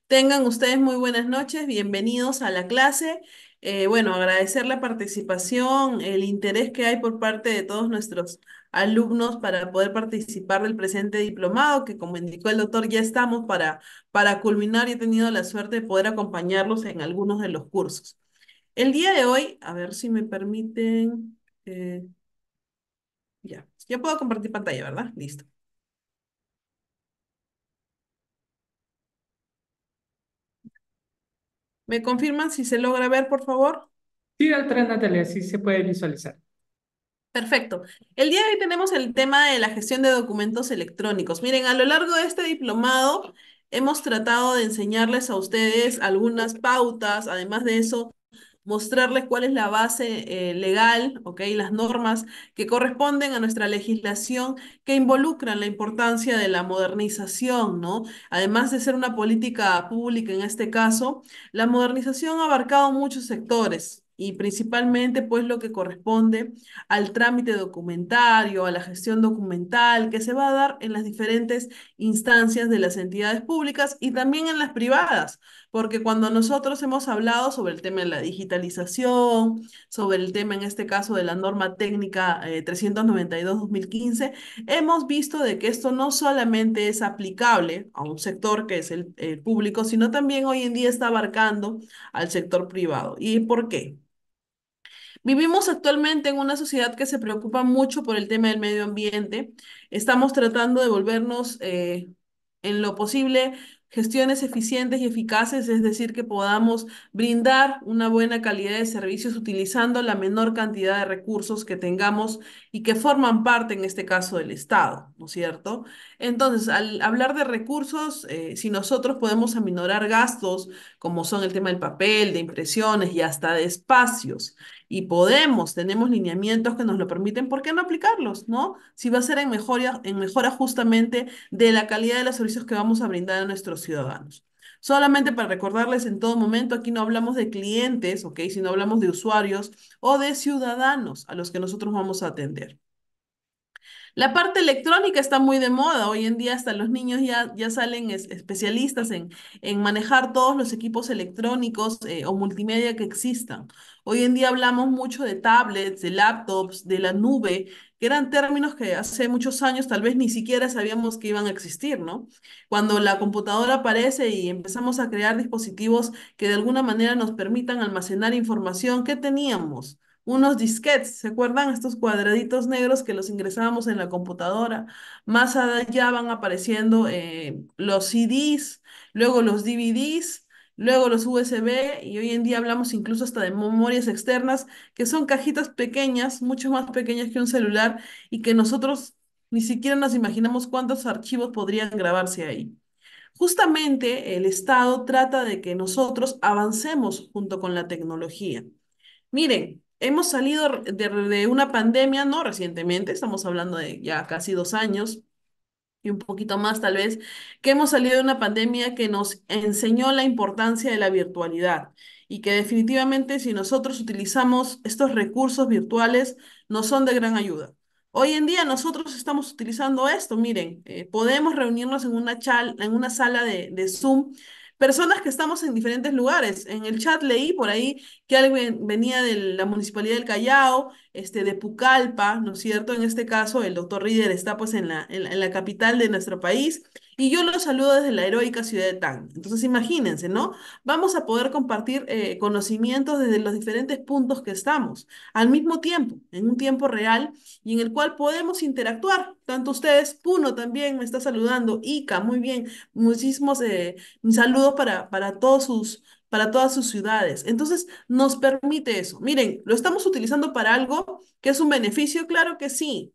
Tengan ustedes muy buenas noches, bienvenidos a la clase. Bueno, agradecer la participación, el interés que hay por parte de todos nuestros alumnos para poder participar del presente diplomado, que como indicó el doctor, ya estamos para culminar y he tenido la suerte de poder acompañarlos en algunos de los cursos. El día de hoy, a ver si me permiten, ya puedo compartir pantalla, ¿verdad? Listo. ¿Me confirman si se logra ver, por favor? Sí, doctora Natalia, sí se puede visualizar. Perfecto. El día de hoy tenemos el tema de la gestión de documentos electrónicos. Miren, a lo largo de este diplomado hemos tratado de enseñarles a ustedes algunas pautas, además de eso, mostrarles cuál es la base legal, ¿ok? Las normas que corresponden a nuestra legislación que involucran la importancia de la modernización, ¿no? Además de ser una política pública en este caso, la modernización ha abarcado muchos sectores. Y principalmente, pues, lo que corresponde al trámite documentario, a la gestión documental que se va a dar en las diferentes instancias de las entidades públicas y también en las privadas, porque cuando nosotros hemos hablado sobre el tema de la digitalización, sobre el tema en este caso de la norma técnica 392/2015, hemos visto de que esto no solamente es aplicable a un sector que es el público, sino también hoy en día está abarcando al sector privado. ¿Y por qué? Vivimos actualmente en una sociedad que se preocupa mucho por el tema del medio ambiente. Estamos tratando de volvernos en lo posible gestiones eficientes y eficaces, es decir, que podamos brindar una buena calidad de servicios utilizando la menor cantidad de recursos que tengamos y que forman parte, en este caso, del Estado, ¿no es cierto? Entonces, al hablar de recursos, si nosotros podemos aminorar gastos, como son el tema del papel, de impresiones y hasta de espacios, y tenemos lineamientos que nos lo permiten, ¿por qué no aplicarlos, no? Si va a ser en mejora justamente de la calidad de los servicios que vamos a brindar a nuestros ciudadanos. Solamente para recordarles en todo momento, aquí no hablamos de clientes, ¿ok? Sino hablamos de usuarios o de ciudadanos a los que nosotros vamos a atender. La parte electrónica está muy de moda. Hoy en día hasta los niños ya salen especialistas en manejar todos los equipos electrónicos o multimedia que existan. Hoy en día hablamos mucho de tablets, de laptops, de la nube, que eran términos que hace muchos años tal vez ni siquiera sabíamos que iban a existir, ¿no? Cuando la computadora aparece y empezamos a crear dispositivos que de alguna manera nos permitan almacenar información, ¿qué teníamos? Unos disquetes, ¿se acuerdan? Estos cuadraditos negros que los ingresábamos en la computadora. Más allá van apareciendo los CDs, luego los DVDs, luego los USB y hoy en día hablamos incluso hasta de memorias externas, que son cajitas pequeñas, mucho más pequeñas que un celular y que nosotros ni siquiera nos imaginamos cuántos archivos podrían grabarse ahí. Justamente el Estado trata de que nosotros avancemos junto con la tecnología. Miren, hemos salido de una pandemia, no recientemente, estamos hablando de ya casi 2 años y un poquito más tal vez, que hemos salido de una pandemia que nos enseñó la importancia de la virtualidad y que definitivamente si nosotros utilizamos estos recursos virtuales, nos son de gran ayuda. Hoy en día nosotros estamos utilizando esto, miren, podemos reunirnos en una sala de Zoom, personas que estamos en diferentes lugares. En el chat leí por ahí que alguien venía de la Municipalidad del Callao, de Pucallpa, ¿no es cierto? En este caso, el doctor Reader está pues en la capital de nuestro país y yo lo saludo desde la heroica ciudad de Tacna. Entonces, imagínense, ¿no? Vamos a poder compartir conocimientos desde los diferentes puntos que estamos, al mismo tiempo, en un tiempo real y en el cual podemos interactuar. Tanto ustedes, Puno también me está saludando, Ica, muy bien, muchísimos saludos para todas sus ciudades. Entonces, nos permite eso. Miren, ¿lo estamos utilizando para algo que es un beneficio? Claro que sí.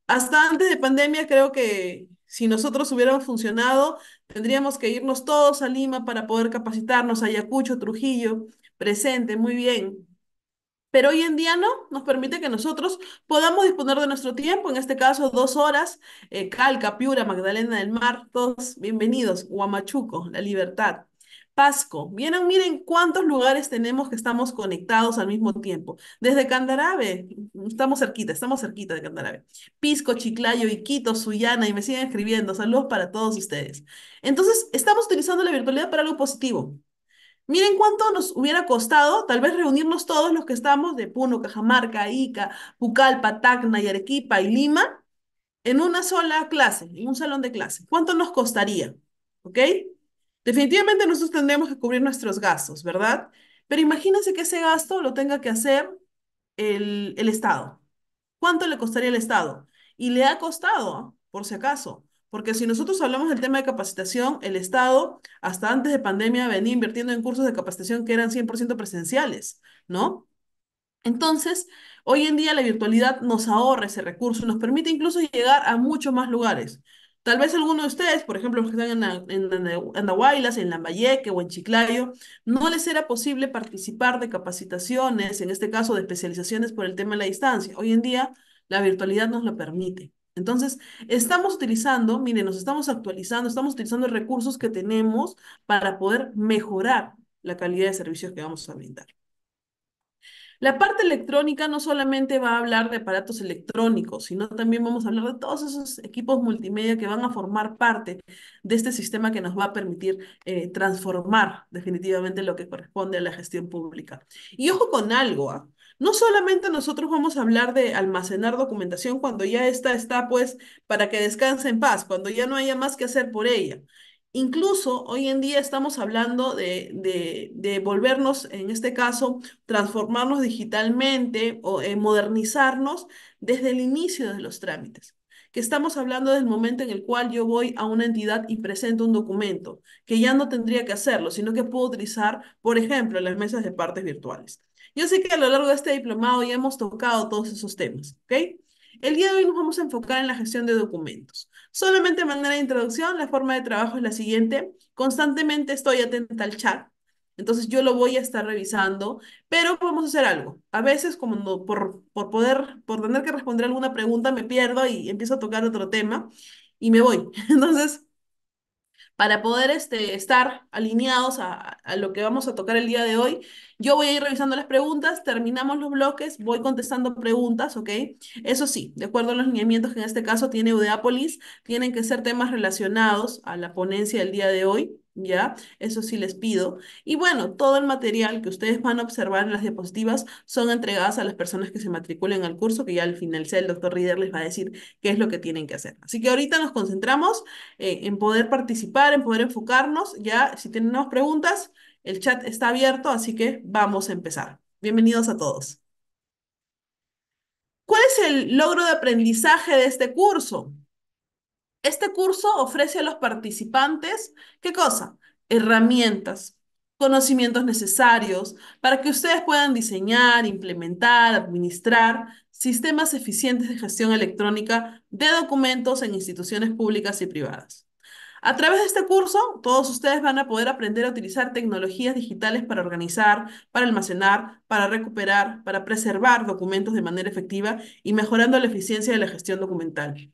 Hasta antes de pandemia, creo que si nosotros hubiéramos funcionado, tendríamos que irnos todos a Lima para poder capacitarnos, a Ayacucho, Trujillo, presente, muy bien. Pero hoy en día no, nos permite que nosotros podamos disponer de nuestro tiempo, en este caso 2 horas, Calca, Piura, Magdalena del Mar, todos bienvenidos, Huamachuco, La Libertad. Pasco. Miren cuántos lugares tenemos que estamos conectados al mismo tiempo. Desde Candarave, estamos cerquita de Candarave. Pisco, Chiclayo, Iquito, Sullana, y me siguen escribiendo. Saludos para todos ustedes. Entonces, estamos utilizando la virtualidad para algo positivo. Miren cuánto nos hubiera costado tal vez reunirnos todos los que estamos de Puno, Cajamarca, Ica, Pucallpa, Tacna y Arequipa y Lima en una sola clase, en un salón de clase. ¿Cuánto nos costaría? ¿Ok? Definitivamente nosotros tendremos que cubrir nuestros gastos, ¿verdad? Pero imagínense que ese gasto lo tenga que hacer el Estado. ¿Cuánto le costaría al Estado? Y le ha costado, ¿ah? Por si acaso. Porque si nosotros hablamos del tema de capacitación, el Estado, hasta antes de pandemia, venía invirtiendo en cursos de capacitación que eran 100% presenciales, ¿no? Entonces, hoy en día la virtualidad nos ahorra ese recurso, nos permite incluso llegar a muchos más lugares. Tal vez alguno de ustedes, por ejemplo, los que están en Andahuaylas, en Lambayeque o en Chiclayo, no les era posible participar de capacitaciones, en este caso de especializaciones por el tema de la distancia. Hoy en día la virtualidad nos lo permite. Entonces, estamos utilizando, miren, nos estamos actualizando, estamos utilizando recursos que tenemos para poder mejorar la calidad de servicios que vamos a brindar. La parte electrónica no solamente va a hablar de aparatos electrónicos, sino también vamos a hablar de todos esos equipos multimedia que van a formar parte de este sistema que nos va a permitir transformar definitivamente lo que corresponde a la gestión pública. Y ojo con algo, ¿ah? No solamente nosotros vamos a hablar de almacenar documentación cuando ya esta está pues para que descanse en paz, cuando ya no haya más que hacer por ella. Incluso hoy en día estamos hablando de volvernos, en este caso, transformarnos digitalmente o modernizarnos desde el inicio de los trámites. Que estamos hablando del momento en el cual yo voy a una entidad y presento un documento, que ya no tendría que hacerlo, sino que puedo utilizar, por ejemplo, las mesas de partes virtuales. Yo sé que a lo largo de este diplomado ya hemos tocado todos esos temas, ¿ok? El día de hoy nos vamos a enfocar en la gestión de documentos. Solamente de manera de introducción, la forma de trabajo es la siguiente. Constantemente estoy atenta al chat. Entonces yo lo voy a estar revisando, pero vamos a hacer algo. A veces, como por tener que responder alguna pregunta, me pierdo y empiezo a tocar otro tema y me voy. Entonces, para poder estar alineados a lo que vamos a tocar el día de hoy, yo voy a ir revisando las preguntas, terminamos los bloques, voy contestando preguntas, ¿ok? Eso sí, de acuerdo a los lineamientos que en este caso tiene Udeápolis, tienen que ser temas relacionados a la ponencia del día de hoy. ¿Ya? Eso sí les pido. Y bueno, todo el material que ustedes van a observar en las diapositivas son entregadas a las personas que se matriculen al curso, que ya al finalizar el doctor Reader les va a decir qué es lo que tienen que hacer. Así que ahorita nos concentramos en poder participar, en poder enfocarnos. Ya, si tenemos preguntas, el chat está abierto, así que vamos a empezar. Bienvenidos a todos. ¿Cuál es el logro de aprendizaje de este curso? Este curso ofrece a los participantes, ¿qué cosa? Herramientas, conocimientos necesarios para que ustedes puedan diseñar, implementar, administrar sistemas eficientes de gestión electrónica de documentos en instituciones públicas y privadas. A través de este curso, todos ustedes van a poder aprender a utilizar tecnologías digitales para organizar, para almacenar, para recuperar, para preservar documentos de manera efectiva y mejorando la eficiencia de la gestión documental.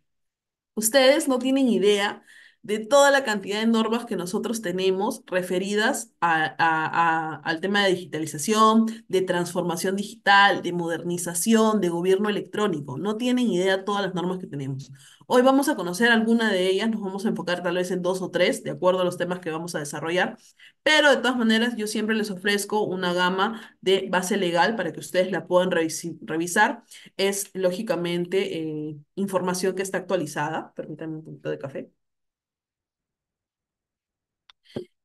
Ustedes no tienen idea de toda la cantidad de normas que nosotros tenemos referidas al tema de digitalización, de transformación digital, de modernización, de gobierno electrónico. No tienen idea de todas las normas que tenemos. Hoy vamos a conocer alguna de ellas, nos vamos a enfocar tal vez en dos o tres, de acuerdo a los temas que vamos a desarrollar, pero de todas maneras yo siempre les ofrezco una gama de base legal para que ustedes la puedan revisar. Es lógicamente información que está actualizada. Permítanme un poquito de café.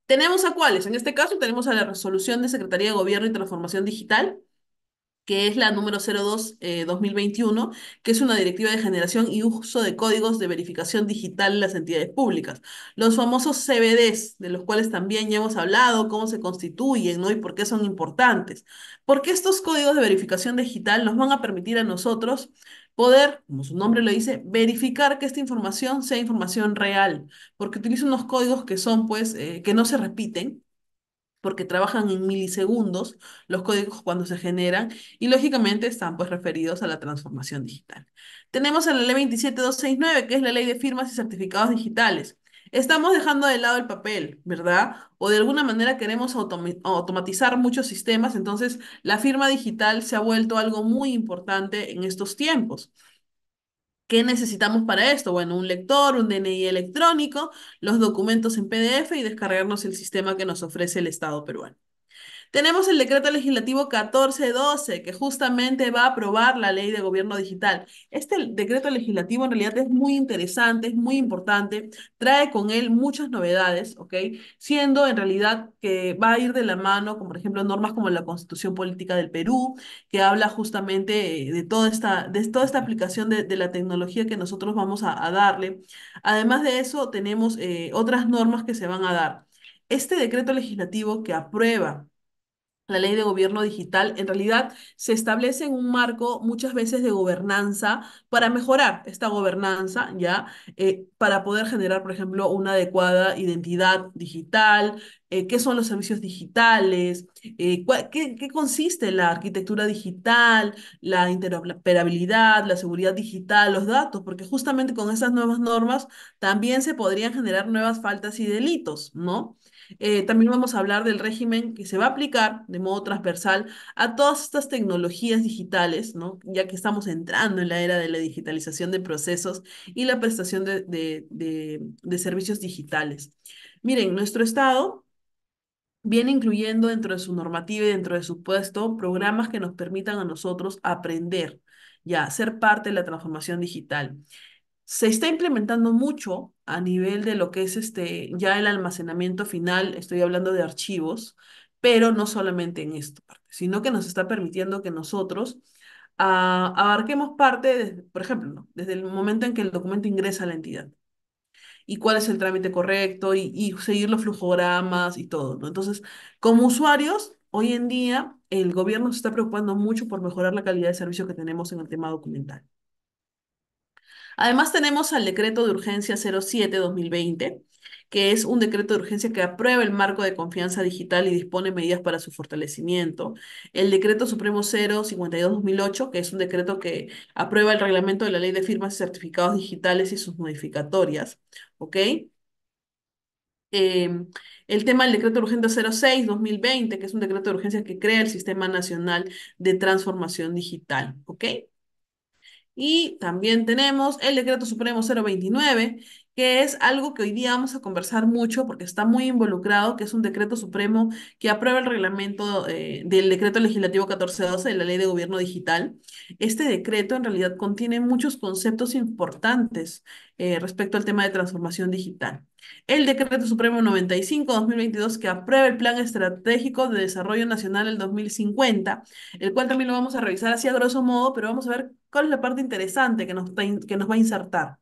¿Tenemos a cuáles? En este caso tenemos a la resolución de Secretaría de Gobierno y Transformación Digital, que es la número 02 2021, que es una directiva de generación y uso de códigos de verificación digital en las entidades públicas. Los famosos CBDs, de los cuales también ya hemos hablado, cómo se constituyen, ¿no? Y por qué son importantes. Porque estos códigos de verificación digital nos van a permitir a nosotros poder, como su nombre lo dice, verificar que esta información sea información real, porque utiliza unos códigos que son, pues, que no se repiten, porque trabajan en milisegundos los códigos cuando se generan y lógicamente están pues referidos a la transformación digital. Tenemos a la ley 27269, que es la ley de firmas y certificados digitales. Estamos dejando de lado el papel, ¿verdad? O de alguna manera queremos automatizar muchos sistemas, entonces la firma digital se ha vuelto algo muy importante en estos tiempos. ¿Qué necesitamos para esto? Bueno, un lector, un DNI electrónico, los documentos en PDF y descargarnos el sistema que nos ofrece el Estado peruano. Tenemos el decreto legislativo 1412, que justamente va a aprobar la ley de gobierno digital. Este decreto legislativo en realidad es muy interesante, es muy importante, trae con él muchas novedades, ¿ok? Siendo en realidad que va a ir de la mano, como por ejemplo normas como la Constitución Política del Perú, que habla justamente de toda esta aplicación de la tecnología que nosotros vamos a darle. Además de eso, tenemos otras normas que se van a dar. Este decreto legislativo que aprueba la ley de gobierno digital, en realidad se establece en un marco muchas veces de gobernanza para mejorar esta gobernanza, ¿ya? Para poder generar, por ejemplo, una adecuada identidad digital, qué son los servicios digitales, qué consiste la arquitectura digital, la interoperabilidad, la seguridad digital, los datos, porque justamente con esas nuevas normas también se podrían generar nuevas faltas y delitos, ¿no? También vamos a hablar del régimen que se va a aplicar de modo transversal a todas estas tecnologías digitales, ¿no? Ya que estamos entrando en la era de la digitalización de procesos y la prestación de servicios digitales. Miren, nuestro Estado viene incluyendo dentro de su normativa y dentro de su puesto programas que nos permitan a nosotros aprender, ya, ser parte de la transformación digital. Se está implementando mucho a nivel de lo que es ya el almacenamiento final, estoy hablando de archivos, pero no solamente en esto, sino que nos está permitiendo que nosotros abarquemos parte, por ejemplo, ¿no? Desde el momento en que el documento ingresa a la entidad y cuál es el trámite correcto y seguir los flujogramas y todo, ¿no? Entonces, como usuarios, hoy en día el gobierno se está preocupando mucho por mejorar la calidad de servicio que tenemos en el tema documental. Además, tenemos al decreto de urgencia 07/2020, que es un decreto de urgencia que aprueba el marco de confianza digital y dispone medidas para su fortalecimiento. El decreto supremo 052/2008, que es un decreto que aprueba el reglamento de la ley de firmas y certificados digitales y sus modificatorias. ¿Ok? El tema del decreto de urgencia 06/2020, que es un decreto de urgencia que crea el Sistema Nacional de Transformación Digital. ¿Ok? Y también tenemos el Decreto Supremo 029, que es algo que hoy día vamos a conversar mucho porque está muy involucrado, que es un decreto supremo que aprueba el reglamento del Decreto Legislativo 1412 de la Ley de Gobierno Digital. Este decreto en realidad contiene muchos conceptos importantes respecto al tema de transformación digital. El Decreto Supremo 95/2022 que aprueba el Plan Estratégico de Desarrollo Nacional del 2050, el cual también lo vamos a revisar así a grosso modo, pero vamos a ver cuál es la parte interesante que nos va a insertar.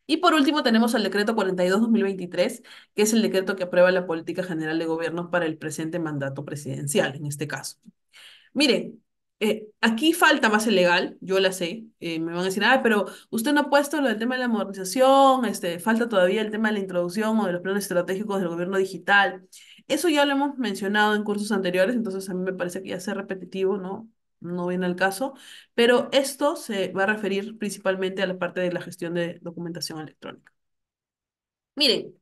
Y por último tenemos el decreto 42/2023, que es el decreto que aprueba la política general de gobierno para el presente mandato presidencial, en este caso. Miren, aquí falta base legal, yo la sé. Me van a decir, ah, pero usted no ha puesto lo del tema de la modernización, falta todavía el tema de la introducción o de los planes estratégicos del gobierno digital. Eso ya lo hemos mencionado en cursos anteriores, entonces a mí me parece que ya sea repetitivo, ¿no? No viene al caso, pero esto se va a referir principalmente a la parte de la gestión de documentación electrónica. Miren,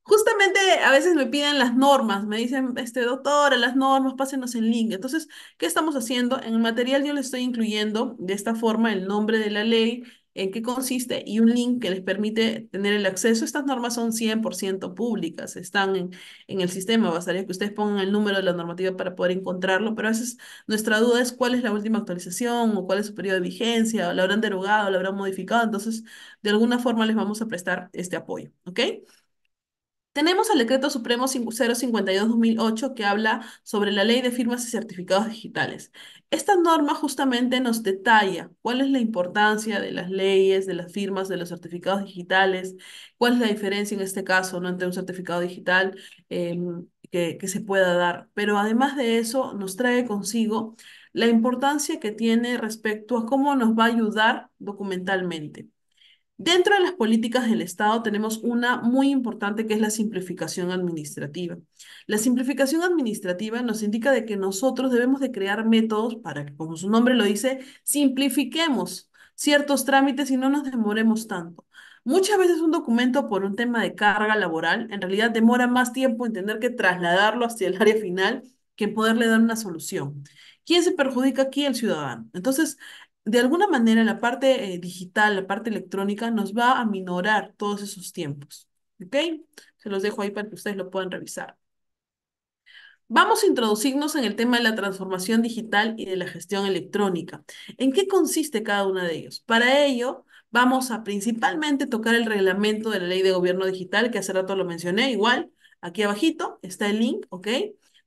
justamente a veces me piden las normas, me dicen, doctora, las normas, pásenos el link. Entonces, ¿qué estamos haciendo? En el material yo les estoy incluyendo de esta forma el nombre de la ley, en qué consiste y un link que les permite tener el acceso. Estas normas son 100% públicas, están en el sistema, bastaría que ustedes pongan el número de la normativa para poder encontrarlo, pero a veces nuestra duda es cuál es la última actualización o cuál es su periodo de vigencia, o la habrán derogado, o la habrán modificado, entonces de alguna forma les vamos a prestar este apoyo, ¿ok? Tenemos el Decreto Supremo 052/2008 que habla sobre la Ley de Firmas y Certificados Digitales. Esta norma justamente nos detalla cuál es la importancia de las leyes, de las firmas, de los certificados digitales, cuál es la diferencia en este caso, ¿no? Entre un certificado digital que se pueda dar. Pero además de eso, nos trae consigo la importancia que tiene respecto a cómo nos va a ayudar documentalmente. Dentro de las políticas del Estado tenemos una muy importante que es la simplificación administrativa. La simplificación administrativa nos indica de que nosotros debemos de crear métodos para que, como su nombre lo dice, simplifiquemos ciertos trámites y no nos demoremos tanto. Muchas veces un documento por un tema de carga laboral en realidad demora más tiempo en tener que trasladarlo hacia el área final que en poderle dar una solución. ¿Quién se perjudica aquí? El ciudadano. Entonces, de alguna manera, la parte digital, la parte electrónica, nos va a minorar todos esos tiempos. ¿Ok? Se los dejo ahí para que ustedes lo puedan revisar. Vamos a introducirnos en el tema de la transformación digital y de la gestión electrónica. ¿En qué consiste cada uno de ellos? Para ello, vamos a principalmente tocar el reglamento de la Ley de Gobierno Digital, que hace rato lo mencioné, igual, aquí abajito está el link, ¿ok?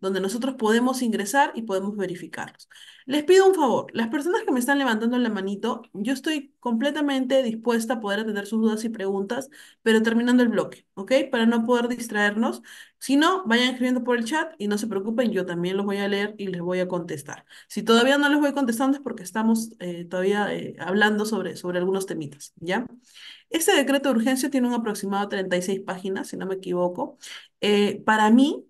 Donde nosotros podemos ingresar y podemos verificarlos. Les pido un favor, las personas que me están levantando la manito, yo estoy completamente dispuesta a poder atender sus dudas y preguntas, pero terminando el bloque, ¿ok? Para no poder distraernos. Si no, vayan escribiendo por el chat y no se preocupen, yo también los voy a leer y les voy a contestar. Si todavía no les voy contestando es porque estamos todavía hablando sobre algunos temitas, ¿ya? Este decreto de urgencia tiene un aproximado de 36 páginas, si no me equivoco. Para mí,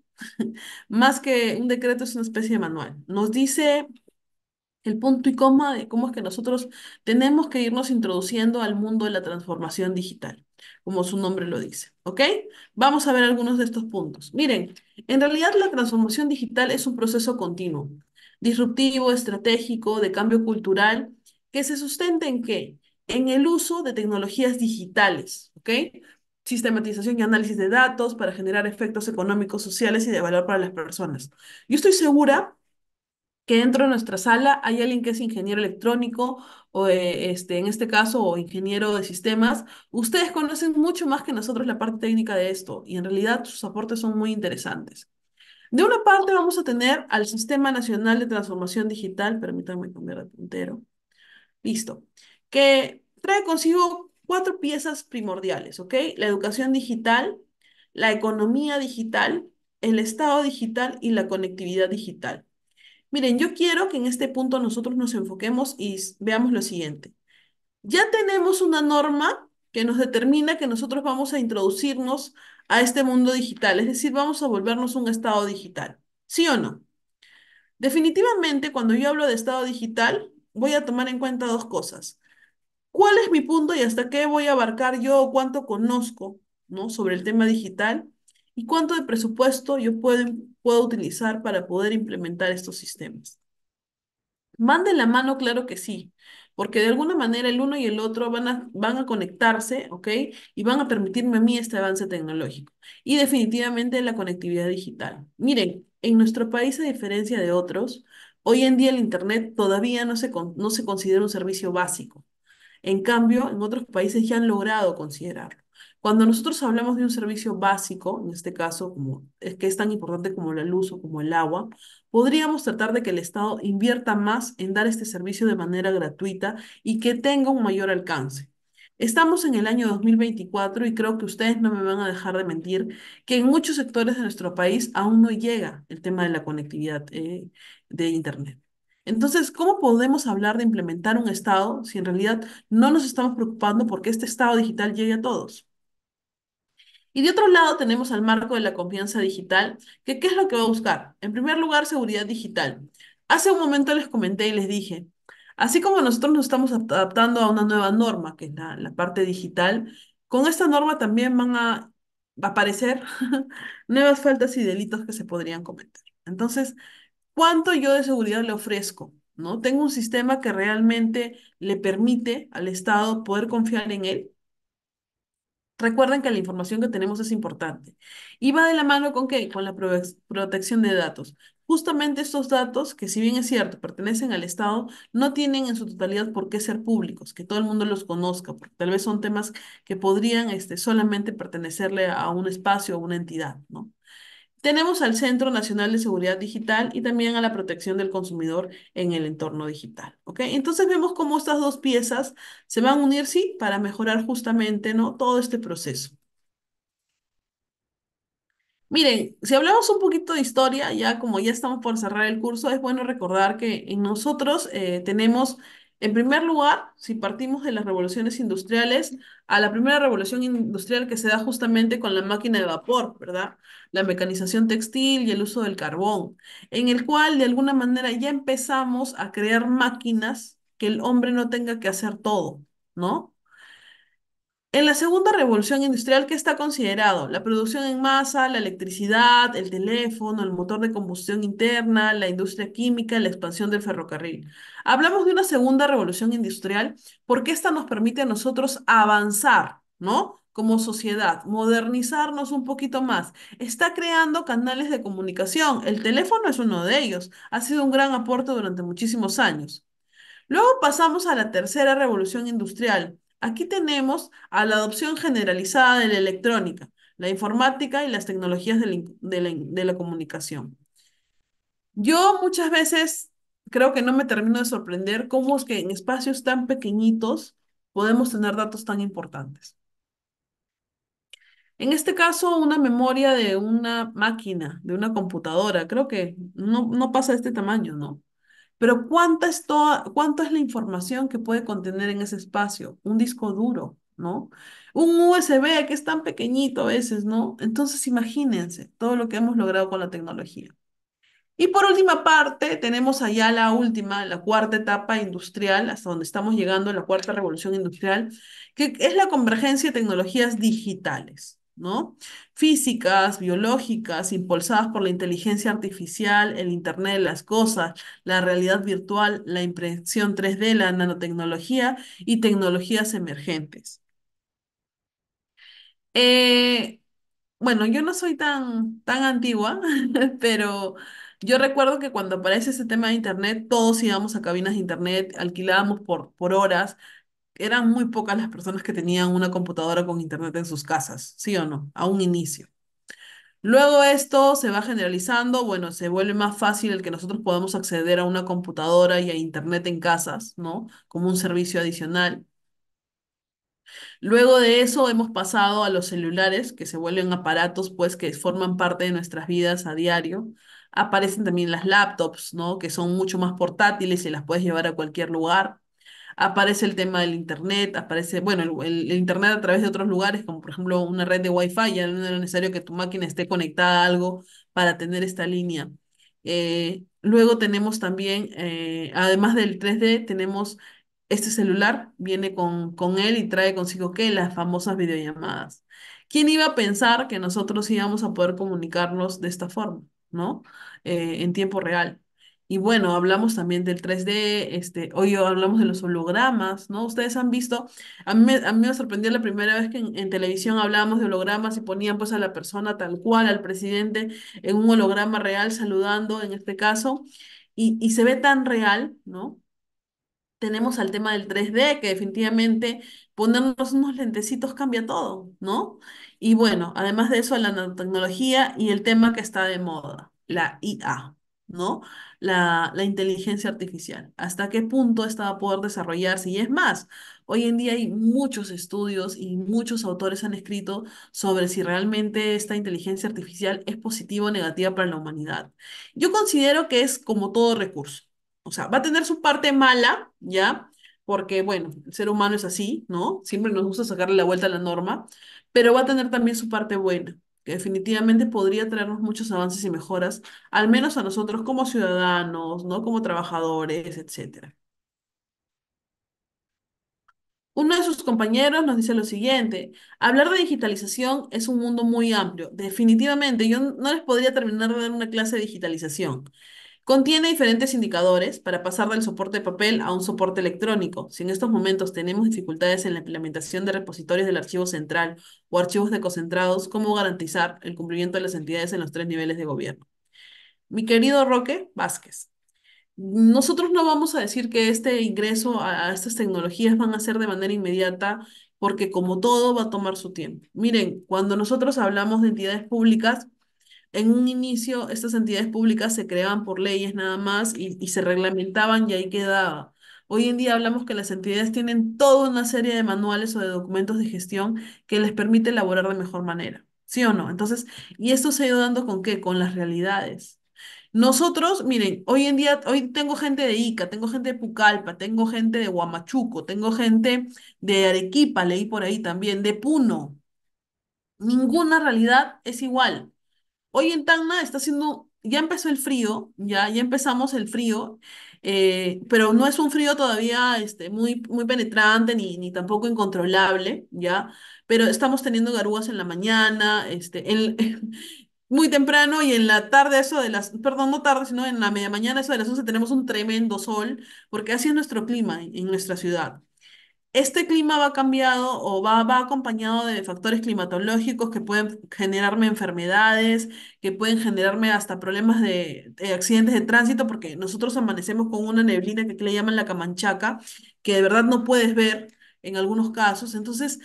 más que un decreto, es una especie de manual. Nos dice el punto y coma de cómo es que nosotros tenemos que irnos introduciendo al mundo de la transformación digital, como su nombre lo dice, ¿ok? Vamos a ver algunos de estos puntos. Miren, en realidad la transformación digital es un proceso continuo, disruptivo, estratégico, de cambio cultural, que se sustenta en qué? En el uso de tecnologías digitales, ¿ok? Sistematización y análisis de datos para generar efectos económicos, sociales y de valor para las personas. Yo estoy segura que dentro de nuestra sala hay alguien que es ingeniero electrónico o en este caso o ingeniero de sistemas. Ustedes conocen mucho más que nosotros la parte técnica de esto y en realidad sus aportes son muy interesantes. De una parte vamos a tener al Sistema Nacional de Transformación Digital, permítanme cambiar de puntero, listo, que trae consigo cuatro piezas primordiales, ¿ok? La educación digital, la economía digital, el Estado digital y la conectividad digital. Miren, yo quiero que en este punto nosotros nos enfoquemos y veamos lo siguiente. Ya tenemos una norma que nos determina que nosotros vamos a introducirnos a este mundo digital, es decir, vamos a volvernos un estado digital. ¿Sí o no? Definitivamente, cuando yo hablo de estado digital, voy a tomar en cuenta dos cosas. ¿Cuál es mi punto y hasta qué voy a abarcar yo o cuánto conozco, ¿no? sobre el tema digital? ¿Y cuánto de presupuesto yo puedo utilizar para poder implementar estos sistemas? Van de la mano, claro que sí, porque de alguna manera el uno y el otro van a conectarse, ¿ok? Y van a permitirme a mí este avance tecnológico. Y definitivamente la conectividad digital. Miren, en nuestro país, a diferencia de otros, hoy en día el Internet todavía no se considera un servicio básico. En cambio, en otros países ya han logrado considerarlo. Cuando nosotros hablamos de un servicio básico, en este caso, como es que es tan importante como la luz o como el agua, podríamos tratar de que el Estado invierta más en dar este servicio de manera gratuita y que tenga un mayor alcance. Estamos en el año 2024 y creo que ustedes no me van a dejar de mentir que en muchos sectores de nuestro país aún no llega el tema de la conectividad de Internet. Entonces, ¿cómo podemos hablar de implementar un Estado si en realidad no nos estamos preocupando porque este Estado digital llegue a todos? Y de otro lado tenemos al marco de la confianza digital, que ¿qué es lo que va a buscar? En primer lugar, seguridad digital. Hace un momento les comenté y les dije, así como nosotros nos estamos adaptando a una nueva norma, que es la parte digital, con esta norma también van a aparecer nuevas faltas y delitos que se podrían cometer. Entonces, ¿cuánto yo de seguridad le ofrezco? ¿No? Tengo un sistema que realmente le permite al Estado poder confiar en él. Recuerden que la información que tenemos es importante. ¿Y va de la mano con qué? Con la protección de datos. Justamente estos datos, que si bien es cierto, pertenecen al Estado, no tienen en su totalidad por qué ser públicos, que todo el mundo los conozca, porque tal vez son temas que podrían solamente pertenecerle a un espacio o una entidad, ¿no? Tenemos al Centro Nacional de Seguridad Digital y también a la protección del consumidor en el entorno digital, ¿ok? Entonces vemos cómo estas dos piezas se van a unir, sí, para mejorar justamente, ¿no? todo este proceso. Miren, si hablamos un poquito de historia, ya como ya estamos por cerrar el curso, es bueno recordar que en nosotros tenemos, en primer lugar, si partimos de las revoluciones industriales, a la primera revolución industrial que se da justamente con la máquina de vapor, ¿verdad? La mecanización textil y el uso del carbón, en el cual de alguna manera ya empezamos a crear máquinas que el hombre no tenga que hacer todo, ¿no? En la segunda revolución industrial, ¿qué está considerado? La producción en masa, la electricidad, el teléfono, el motor de combustión interna, la industria química, la expansión del ferrocarril. Hablamos de una segunda revolución industrial porque esta nos permite a nosotros avanzar, ¿no? Como sociedad, modernizarnos un poquito más. Está creando canales de comunicación. El teléfono es uno de ellos. Ha sido un gran aporte durante muchísimos años. Luego pasamos a la tercera revolución industrial. Aquí tenemos a la adopción generalizada de la electrónica, la informática y las tecnologías de la comunicación. Yo muchas veces creo que no me termino de sorprender cómo es que en espacios tan pequeñitos podemos tener datos tan importantes. En este caso, una memoria de una máquina, de una computadora, creo que no pasa de este tamaño, ¿no? Pero ¿cuánto es la información que puede contener en ese espacio? Un disco duro, ¿no? Un USB que es tan pequeñito a veces, ¿no? Entonces imagínense todo lo que hemos logrado con la tecnología. Y por última parte, tenemos allá la última, la cuarta etapa industrial, hasta donde estamos llegando, la cuarta revolución industrial, que es la convergencia de tecnologías digitales, ¿no? Físicas, biológicas, impulsadas por la inteligencia artificial, el Internet de las cosas, la realidad virtual, la impresión 3D, la nanotecnología y tecnologías emergentes. Eh, bueno, yo no soy tan antigua, pero yo recuerdo que cuando aparece ese tema de internet, todos íbamos a cabinas de internet, alquilábamos por horas. Eran muy pocas las personas que tenían una computadora con internet en sus casas, ¿sí o no? A un inicio. Luego esto se va generalizando, bueno, se vuelve más fácil el que nosotros podamos acceder a una computadora y a internet en casas, ¿no? Como un servicio adicional. Luego de eso hemos pasado a los celulares, que se vuelven aparatos, pues, que forman parte de nuestras vidas a diario. Aparecen también las laptops, ¿no? Que son mucho más portátiles y las puedes llevar a cualquier lugar. Aparece el tema del internet, aparece, bueno, el internet a través de otros lugares, como por ejemplo una red de Wi-Fi, ya no era necesario que tu máquina esté conectada a algo para tener esta línea. Luego tenemos también, además del 3D, tenemos este celular, viene con él y trae consigo qué, las famosas videollamadas. ¿Quién iba a pensar que nosotros íbamos a poder comunicarnos de esta forma, ¿no? En tiempo real. Y bueno, hablamos también del 3D, hoy hablamos de los hologramas, ¿no? Ustedes han visto, a mí me sorprendió la primera vez que en televisión hablábamos de hologramas y ponían pues a la persona tal cual, al presidente, en un holograma real saludando en este caso, y se ve tan real, ¿no? Tenemos al tema del 3D, que definitivamente ponernos unos lentecitos cambia todo, ¿no? Y bueno, además de eso, la nanotecnología y el tema que está de moda, la IA, ¿no? La inteligencia artificial. ¿Hasta qué punto esta va a poder desarrollarse? Y es más, hoy en día hay muchos estudios y muchos autores han escrito sobre si realmente esta inteligencia artificial es positiva o negativa para la humanidad. Yo considero que es como todo recurso. O sea, va a tener su parte mala, ¿ya? Porque, bueno, el ser humano es así, ¿no? Siempre nos gusta sacarle la vuelta a la norma, pero va a tener también su parte buena, que definitivamente podría traernos muchos avances y mejoras, al menos a nosotros como ciudadanos, ¿no? Como trabajadores, etcétera. Uno de sus compañeros nos dice lo siguiente: hablar de digitalización es un mundo muy amplio. Definitivamente, yo no les podría terminar de dar una clase de digitalización. Contiene diferentes indicadores para pasar del soporte de papel a un soporte electrónico. Si en estos momentos tenemos dificultades en la implementación de repositorios del archivo central o archivos deconcentrados, ¿cómo garantizar el cumplimiento de las entidades en los tres niveles de gobierno? Mi querido Roque Vázquez, nosotros no vamos a decir que este ingreso a estas tecnologías van a ser de manera inmediata, porque como todo va a tomar su tiempo. Miren, cuando nosotros hablamos de entidades públicas, en un inicio, estas entidades públicas se creaban por leyes nada más y se reglamentaban y ahí quedaba. Hoy en día hablamos que las entidades tienen toda una serie de manuales o de documentos de gestión que les permite elaborar de mejor manera. ¿Sí o no? Entonces, ¿y esto se ha ido dando con qué? Con las realidades. Nosotros, miren, hoy en día, hoy tengo gente de Ica, tengo gente de Pucallpa, tengo gente de Huamachuco, tengo gente de Arequipa, leí por ahí también, de Puno. Ninguna realidad es igual. Hoy en Tacna está haciendo ya empezó el frío, ya empezamos el frío, pero no es un frío todavía muy penetrante ni tampoco incontrolable, ya, pero estamos teniendo garúas en la mañana, muy temprano y en la tarde, eso de las, perdón, no tarde, sino en la media mañana, eso de las 11 tenemos un tremendo sol, porque así es nuestro clima en nuestra ciudad. Este clima va cambiado o va acompañado de factores climatológicos que pueden generarme enfermedades, que pueden generarme hasta problemas de accidentes de tránsito, porque nosotros amanecemos con una neblina que le llaman la camanchaca, que de verdad no puedes ver en algunos casos. Entonces,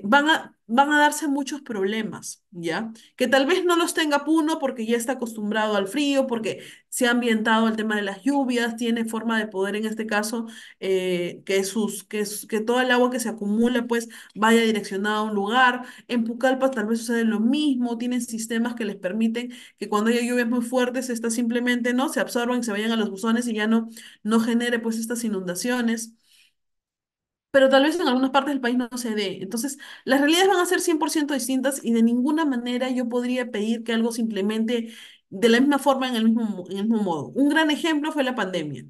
van a darse muchos problemas, ¿ya? Que tal vez no los tenga Puno porque ya está acostumbrado al frío, porque se ha ambientado el tema de las lluvias, tiene forma de poder en este caso que todo el agua que se acumula pues vaya direccionada a un lugar. En Pucallpa tal vez sucede lo mismo, tienen sistemas que les permiten que cuando haya lluvias muy fuertes, estas simplemente no se absorban y se vayan a los buzones y ya no genere pues estas inundaciones, pero tal vez en algunas partes del país no se dé. Entonces, las realidades van a ser 100% distintas y de ninguna manera yo podría pedir que algo se implemente de la misma forma en el mismo modo. Un gran ejemplo fue la pandemia.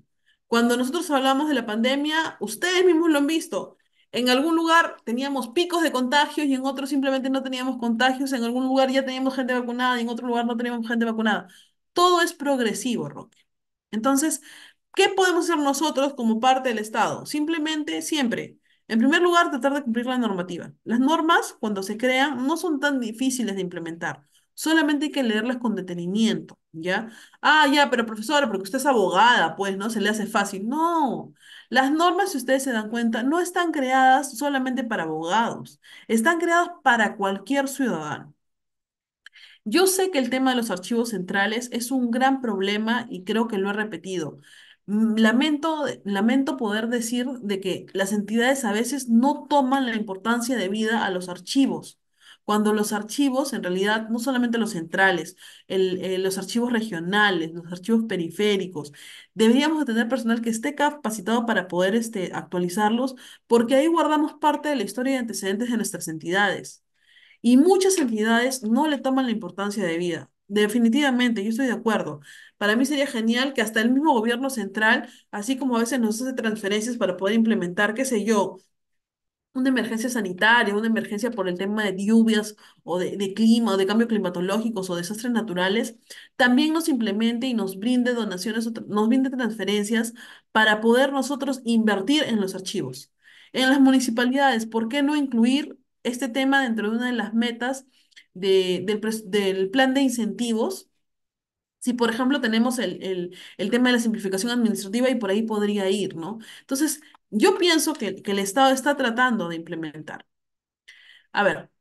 Cuando nosotros hablamos de la pandemia, ustedes mismos lo han visto. En algún lugar teníamos picos de contagios y en otros simplemente no teníamos contagios. En algún lugar ya teníamos gente vacunada y en otro lugar no teníamos gente vacunada. Todo es progresivo, Roque. Entonces, ¿qué podemos hacer nosotros como parte del Estado? Simplemente, siempre, en primer lugar, tratar de cumplir la normativa. Las normas, cuando se crean, no son tan difíciles de implementar. Solamente hay que leerlas con detenimiento, ¿ya? Ah, ya, pero profesora, porque usted es abogada, pues, ¿no? Se le hace fácil. No, las normas, si ustedes se dan cuenta, no están creadas solamente para abogados, están creadas para cualquier ciudadano. Yo sé que el tema de los archivos centrales es un gran problema y creo que lo he repetido. Lamento poder decir de que las entidades a veces no toman la importancia debida a los archivos, cuando los archivos, en realidad, no solamente los centrales, los archivos regionales, los archivos periféricos, deberíamos de tener personal que esté capacitado para poder actualizarlos, porque ahí guardamos parte de la historia y antecedentes de nuestras entidades. Y muchas entidades no le toman la importancia de vida. Definitivamente, yo estoy de acuerdo. Para mí sería genial que hasta el mismo gobierno central, así como a veces nos hace transferencias para poder implementar, qué sé yo, una emergencia sanitaria, una emergencia por el tema de lluvias o de clima o de cambios climatológicos o desastres naturales, también nos implemente y nos brinde donaciones, nos brinde transferencias para poder nosotros invertir en los archivos. En las municipalidades, ¿por qué no incluir este tema dentro de una de las metas del plan de incentivos? Si, por ejemplo, tenemos el tema de la simplificación administrativa y por ahí podría ir, ¿no? Entonces, yo pienso que el Estado está tratando de implementar. A ver,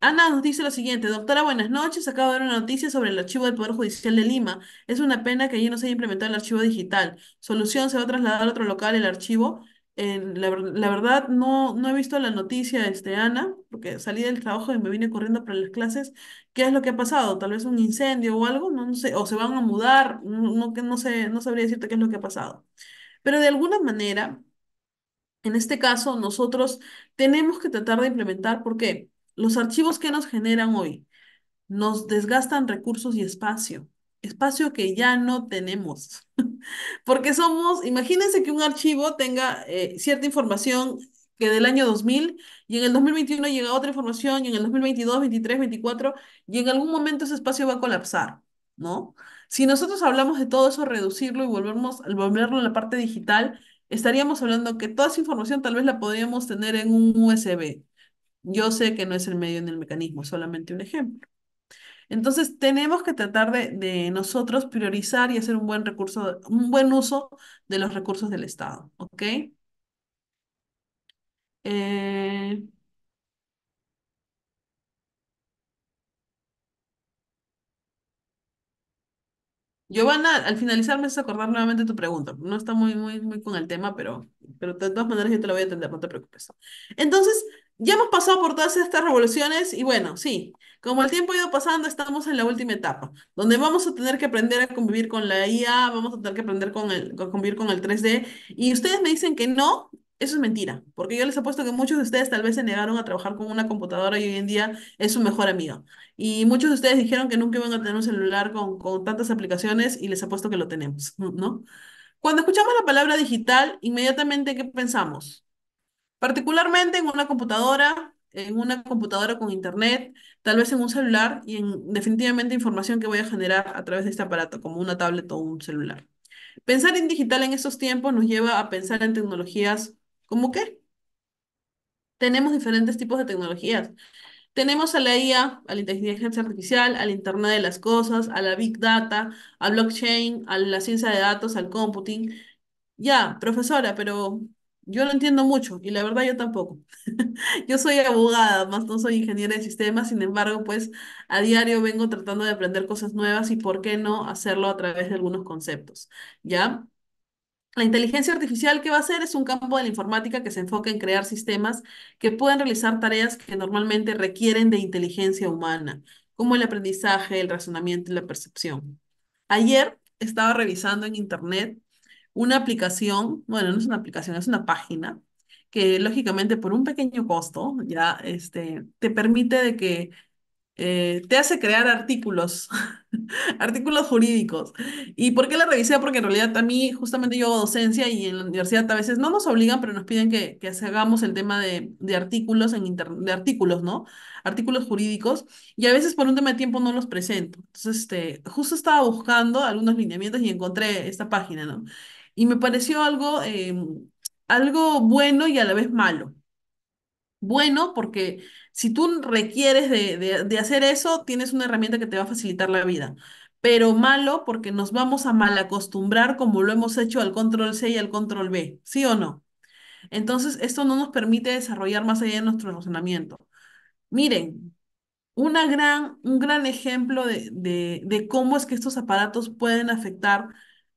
Ana nos dice lo siguiente, doctora, buenas noches, acabo de ver una noticia sobre el archivo del Poder Judicial de Lima. Es una pena que allí no se haya implementado el archivo digital. Solución, se va a trasladar a otro local el archivo. La verdad, no he visto la noticia, Ana, porque salí del trabajo y me vine corriendo para las clases. ¿Qué es lo que ha pasado? ¿Tal vez un incendio o algo? No sé, o se van a mudar, que no sé, no sabría decirte qué es lo que ha pasado. Pero de alguna manera... En este caso, nosotros tenemos que tratar de implementar, porque los archivos que nos generan hoy nos desgastan recursos y espacio, espacio que ya no tenemos. Porque imagínense que un archivo tenga cierta información que del año 2000 y en el 2021 llega otra información y en el 2022, 23, 24 y en algún momento ese espacio va a colapsar, ¿no? Si nosotros hablamos de todo eso, reducirlo y volverlo a la parte digital, estaríamos hablando que toda esa información tal vez la podríamos tener en un USB. Yo sé que no es el medio ni el mecanismo, solamente un ejemplo. Entonces, tenemos que tratar de nosotros priorizar y hacer un buen uso de los recursos del Estado, ¿ok? Eh, Giovanna, al finalizar me haces acordar nuevamente tu pregunta. No está muy con el tema, pero de todas maneras yo te la voy a atender, no te preocupes. Entonces, ya hemos pasado por todas estas revoluciones y bueno, sí, como el tiempo ha ido pasando, estamos en la última etapa, donde vamos a tener que aprender a convivir con la IA, vamos a tener que aprender convivir con el 3D. Y ustedes me dicen que no, Eso es mentira, porque yo les apuesto que muchos de ustedes tal vez se negaron a trabajar con una computadora y hoy en día es su mejor amiga. Y muchos de ustedes dijeron que nunca iban a tener un celular con tantas aplicaciones y les apuesto que lo tenemos, ¿no? Cuando escuchamos la palabra digital, inmediatamente, ¿qué pensamos? Particularmente en una computadora con internet, tal vez en un celular y en definitivamente información que voy a generar a través de este aparato, como una tablet o un celular. Pensar en digital en estos tiempos nos lleva a pensar en tecnologías como qué. Tenemos diferentes tipos de tecnologías. Tenemos a la IA, a la inteligencia artificial, al Internet de las cosas, a la Big Data, a blockchain, a la ciencia de datos, al computing. Ya, profesora, pero yo no entiendo mucho y la verdad yo tampoco. Yo soy abogada, más no soy ingeniera de sistemas, sin embargo, pues a diario vengo tratando de aprender cosas nuevas y por qué no hacerlo a través de algunos conceptos, ¿ya? La inteligencia artificial, ¿qué va a hacer? Es un campo de la informática que se enfoca en crear sistemas que puedan realizar tareas que normalmente requieren de inteligencia humana, como el aprendizaje, el razonamiento y la percepción. Ayer estaba revisando en internet una aplicación, bueno, no es una aplicación, es una página que lógicamente por un pequeño costo ya te permite de que te hace crear artículos, artículos jurídicos. ¿Y por qué la revisé? Porque en realidad a mí, justamente yo hago docencia y en la universidad a veces no nos obligan, pero nos piden que hagamos el tema de artículos de artículos, ¿no? Artículos jurídicos, y a veces por un tema de tiempo no los presento. Entonces, justo estaba buscando algunos lineamientos y encontré esta página, ¿no? Y me pareció algo bueno y a la vez malo. Bueno, porque si tú requieres de hacer eso, tienes una herramienta que te va a facilitar la vida. Pero malo porque nos vamos a malacostumbrar como lo hemos hecho al control C y al control B, ¿sí o no? Entonces, esto no nos permite desarrollar más allá de nuestro razonamiento. Miren, un gran ejemplo de cómo es que estos aparatos pueden afectar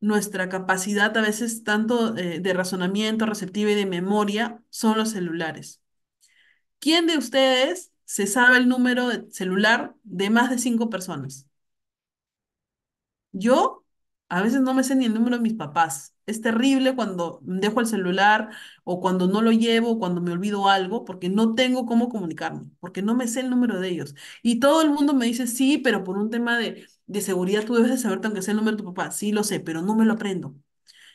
nuestra capacidad a veces tanto de razonamiento, receptiva y de memoria son los celulares. ¿Quién de ustedes se sabe el número de celular de más de 5 personas? Yo a veces no me sé ni el número de mis papás. Es terrible cuando dejo el celular o cuando no lo llevo o cuando me olvido algo porque no tengo cómo comunicarme, porque no me sé el número de ellos. Y todo el mundo me dice, sí, pero por un tema de seguridad tú debes de saberte aunque sea el número de tu papá. Sí, lo sé, pero no me lo aprendo.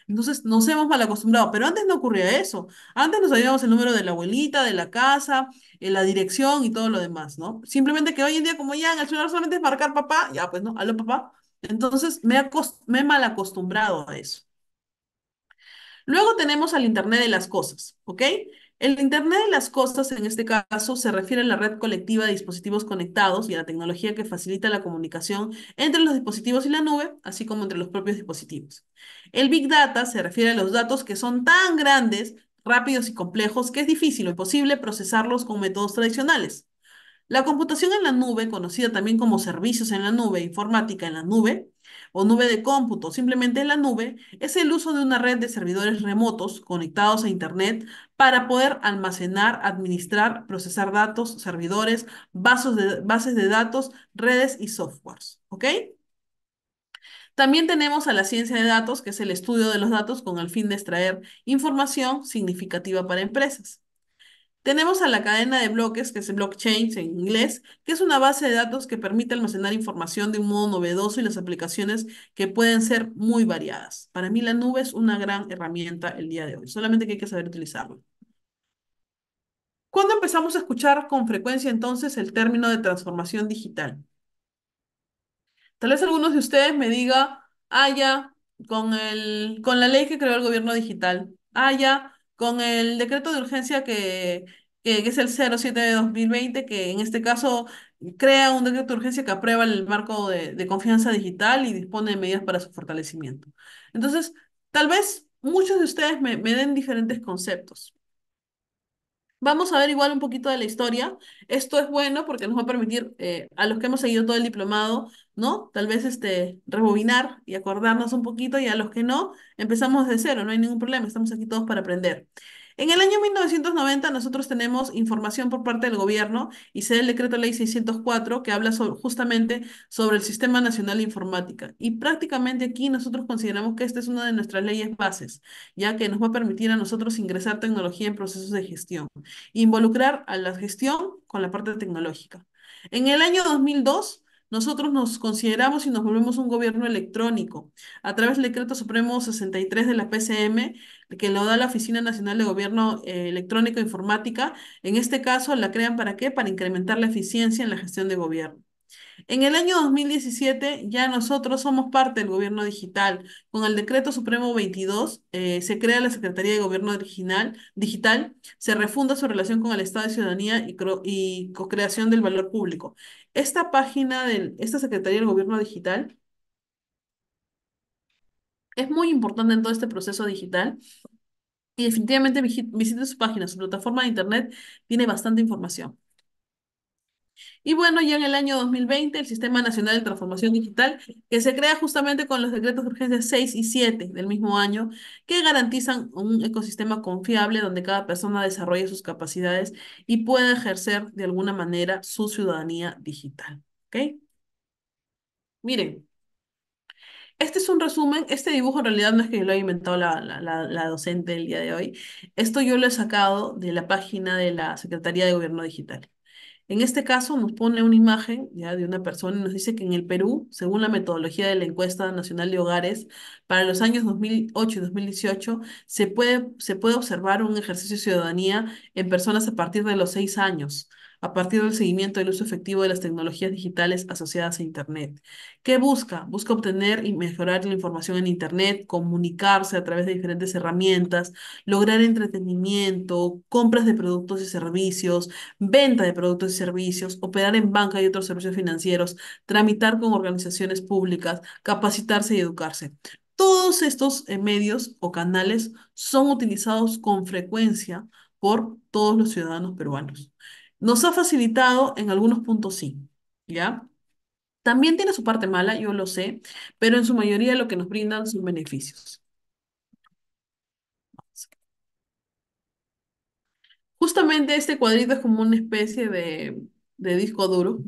Entonces nos hemos mal acostumbrado, pero antes no ocurría eso. Antes nos sabíamos el número de la abuelita, de la casa, la dirección y todo lo demás, ¿no? Simplemente que hoy en día, como ya en el celular solamente es marcar papá, ya pues no, aló papá. Entonces me he mal acostumbrado a eso. Luego tenemos al Internet de las cosas, ¿ok? El Internet de las cosas, en este caso, se refiere a la red colectiva de dispositivos conectados y a la tecnología que facilita la comunicación entre los dispositivos y la nube, así como entre los propios dispositivos. El Big Data se refiere a los datos que son tan grandes, rápidos y complejos que es difícil o imposible procesarlos con métodos tradicionales. La computación en la nube, conocida también como servicios en la nube, informática en la nube, o nube de cómputo, simplemente en la nube, es el uso de una red de servidores remotos conectados a Internet para poder almacenar, administrar, procesar datos, servidores, bases de datos, redes y softwares. ¿Ok? También tenemos a la ciencia de datos, que es el estudio de los datos con el fin de extraer información significativa para empresas. Tenemos a la cadena de bloques, que es el blockchain en inglés, que es una base de datos que permite almacenar información de un modo novedoso y las aplicaciones que pueden ser muy variadas. Para mí la nube es una gran herramienta el día de hoy, solamente que hay que saber utilizarla. ¿Cuándo empezamos a escuchar con frecuencia entonces el término de transformación digital? Tal vez algunos de ustedes me diga, ya, con la ley que creó el gobierno digital, ya, con el decreto de urgencia que es el 07 de 2020, que en este caso crea un decreto de urgencia que aprueba el marco de confianza digital y dispone de medidas para su fortalecimiento. Entonces, tal vez muchos de ustedes me den diferentes conceptos. Vamos a ver igual un poquito de la historia. Esto es bueno porque nos va a permitir a los que hemos seguido todo el diplomado, ¿no? Tal vez rebobinar y acordarnos un poquito y a los que no, empezamos de cero, no hay ningún problema, estamos aquí todos para aprender. En el año 1990 nosotros tenemos información por parte del gobierno y se da el decreto ley 604 que habla justamente sobre el Sistema Nacional de Informática. Y prácticamente aquí nosotros consideramos que esta es una de nuestras leyes bases, ya que nos va a permitir a nosotros ingresar tecnología en procesos de gestión, involucrar a la gestión con la parte tecnológica. En el año 2002 nosotros nos consideramos y nos volvemos un gobierno electrónico a través del Decreto Supremo 63 de la PCM que lo da la Oficina Nacional de Gobierno Electrónico e Informática. En este caso, ¿la crean para qué? Para incrementar la eficiencia en la gestión de gobierno. En el año 2017 ya nosotros somos parte del gobierno digital. Con el Decreto Supremo 22 se crea la Secretaría de Gobierno Digital, se refunda su relación con el Estado de Ciudadanía y co-creación del valor público. Esta Secretaría del Gobierno Digital es muy importante en todo este proceso digital y definitivamente visite su página, su plataforma de internet tiene bastante información. Y bueno, ya en el año 2020, el Sistema Nacional de Transformación Digital, que se crea justamente con los decretos de urgencia 6 y 7 del mismo año, que garantizan un ecosistema confiable donde cada persona desarrolle sus capacidades y pueda ejercer de alguna manera su ciudadanía digital. ¿Ok? Miren. Este es un resumen, este dibujo en realidad no es que yo lo haya inventado la docente el día de hoy, esto yo lo he sacado de la página de la Secretaría de Gobierno Digital. En este caso nos pone una imagen ya de una persona y nos dice que en el Perú, según la metodología de la Encuesta Nacional de Hogares, para los años 2008 y 2018 se puede observar un ejercicio de ciudadanía en personas a partir de los 6 años, a partir del seguimiento del uso efectivo de las tecnologías digitales asociadas a Internet. ¿Qué busca? Busca obtener y mejorar la información en Internet, comunicarse a través de diferentes herramientas, lograr entretenimiento, compras de productos y servicios, venta de productos y servicios, operar en banca y otros servicios financieros, tramitar con organizaciones públicas, capacitarse y educarse. Todos estos medios o canales son utilizados con frecuencia por todos los ciudadanos peruanos. Nos ha facilitado en algunos puntos, sí, ¿ya? También tiene su parte mala, yo lo sé, pero en su mayoría lo que nos brindan son beneficios. Justamente este cuadrito es como una especie de disco duro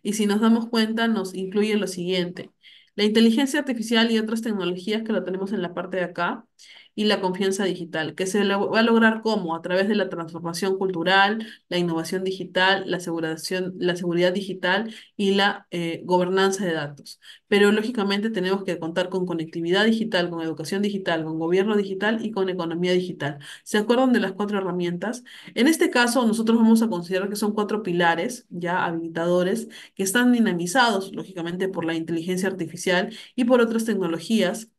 y si nos damos cuenta nos incluye lo siguiente, la inteligencia artificial y otras tecnologías que lo tenemos en la parte de acá y la confianza digital, que va a lograr cómo, a través de la transformación cultural, la innovación digital, la seguridad digital y la gobernanza de datos. Pero lógicamente tenemos que contar con conectividad digital, con educación digital, con gobierno digital y con economía digital. ¿Se acuerdan de las cuatro herramientas? En este caso, nosotros vamos a considerar que son cuatro pilares ya habilitadores que están dinamizados, lógicamente, por la inteligencia artificial y por otras tecnologías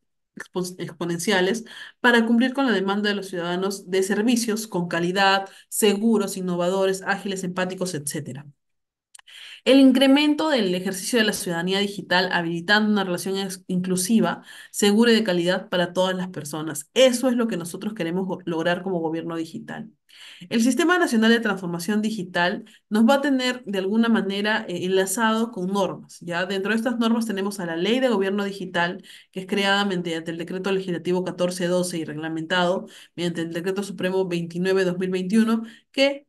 exponenciales para cumplir con la demanda de los ciudadanos de servicios con calidad, seguros, innovadores, ágiles, empáticos, etcétera. El incremento del ejercicio de la ciudadanía digital habilitando una relación inclusiva, segura y de calidad para todas las personas. Eso es lo que nosotros queremos lograr como gobierno digital. El Sistema Nacional de Transformación Digital nos va a tener de alguna manera enlazado con normas, ¿ya? Dentro de estas normas tenemos a la Ley de Gobierno Digital, que es creada mediante el Decreto Legislativo 1412 y reglamentado mediante el Decreto Supremo 29/2021, que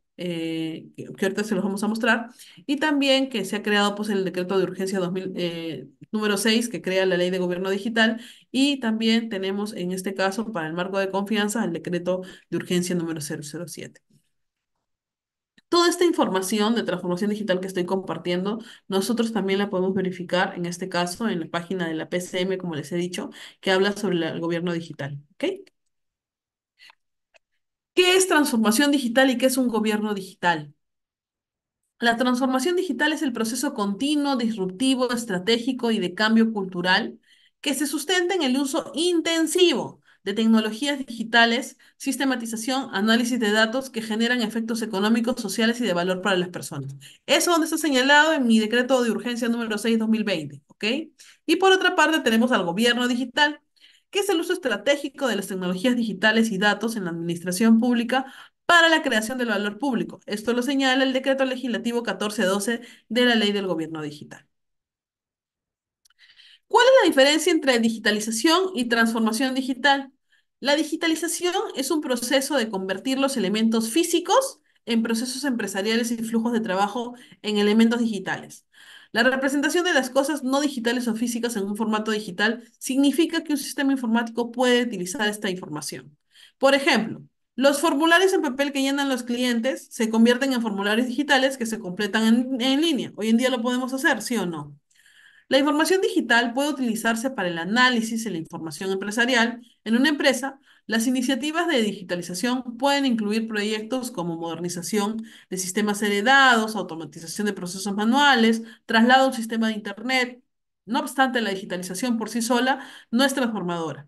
ahorita se los vamos a mostrar, y también que se ha creado pues, el Decreto de Urgencia número 6, que crea la Ley de Gobierno Digital, y también tenemos en este caso, para el marco de confianza, el Decreto de Urgencia número 007. Toda esta información de transformación digital que estoy compartiendo, nosotros también la podemos verificar, en este caso, en la página de la PCM, como les he dicho, que habla sobre el gobierno digital. ¿Ok? ¿Qué es transformación digital y qué es un gobierno digital? La transformación digital es el proceso continuo, disruptivo, estratégico y de cambio cultural que se sustenta en el uso intensivo de tecnologías digitales, sistematización, análisis de datos que generan efectos económicos, sociales y de valor para las personas. Eso donde está señalado en mi decreto de urgencia número 6/2020, ¿ok? Y por otra parte tenemos al gobierno digital, que es el uso estratégico de las tecnologías digitales y datos en la administración pública para la creación del valor público. Esto lo señala el decreto legislativo 1412 de la Ley del Gobierno Digital. ¿Cuál es la diferencia entre digitalización y transformación digital? La digitalización es un proceso de convertir los elementos físicos en procesos empresariales y flujos de trabajo en elementos digitales. La representación de las cosas no digitales o físicas en un formato digital significa que un sistema informático puede utilizar esta información. Por ejemplo, los formularios en papel que llenan los clientes se convierten en formularios digitales que se completan en línea. Hoy en día lo podemos hacer, ¿sí o no? La información digital puede utilizarse para el análisis de la información empresarial. En una empresa, las iniciativas de digitalización pueden incluir proyectos como modernización de sistemas heredados, automatización de procesos manuales, traslado a un sistema de Internet. No obstante, la digitalización por sí sola no es transformadora.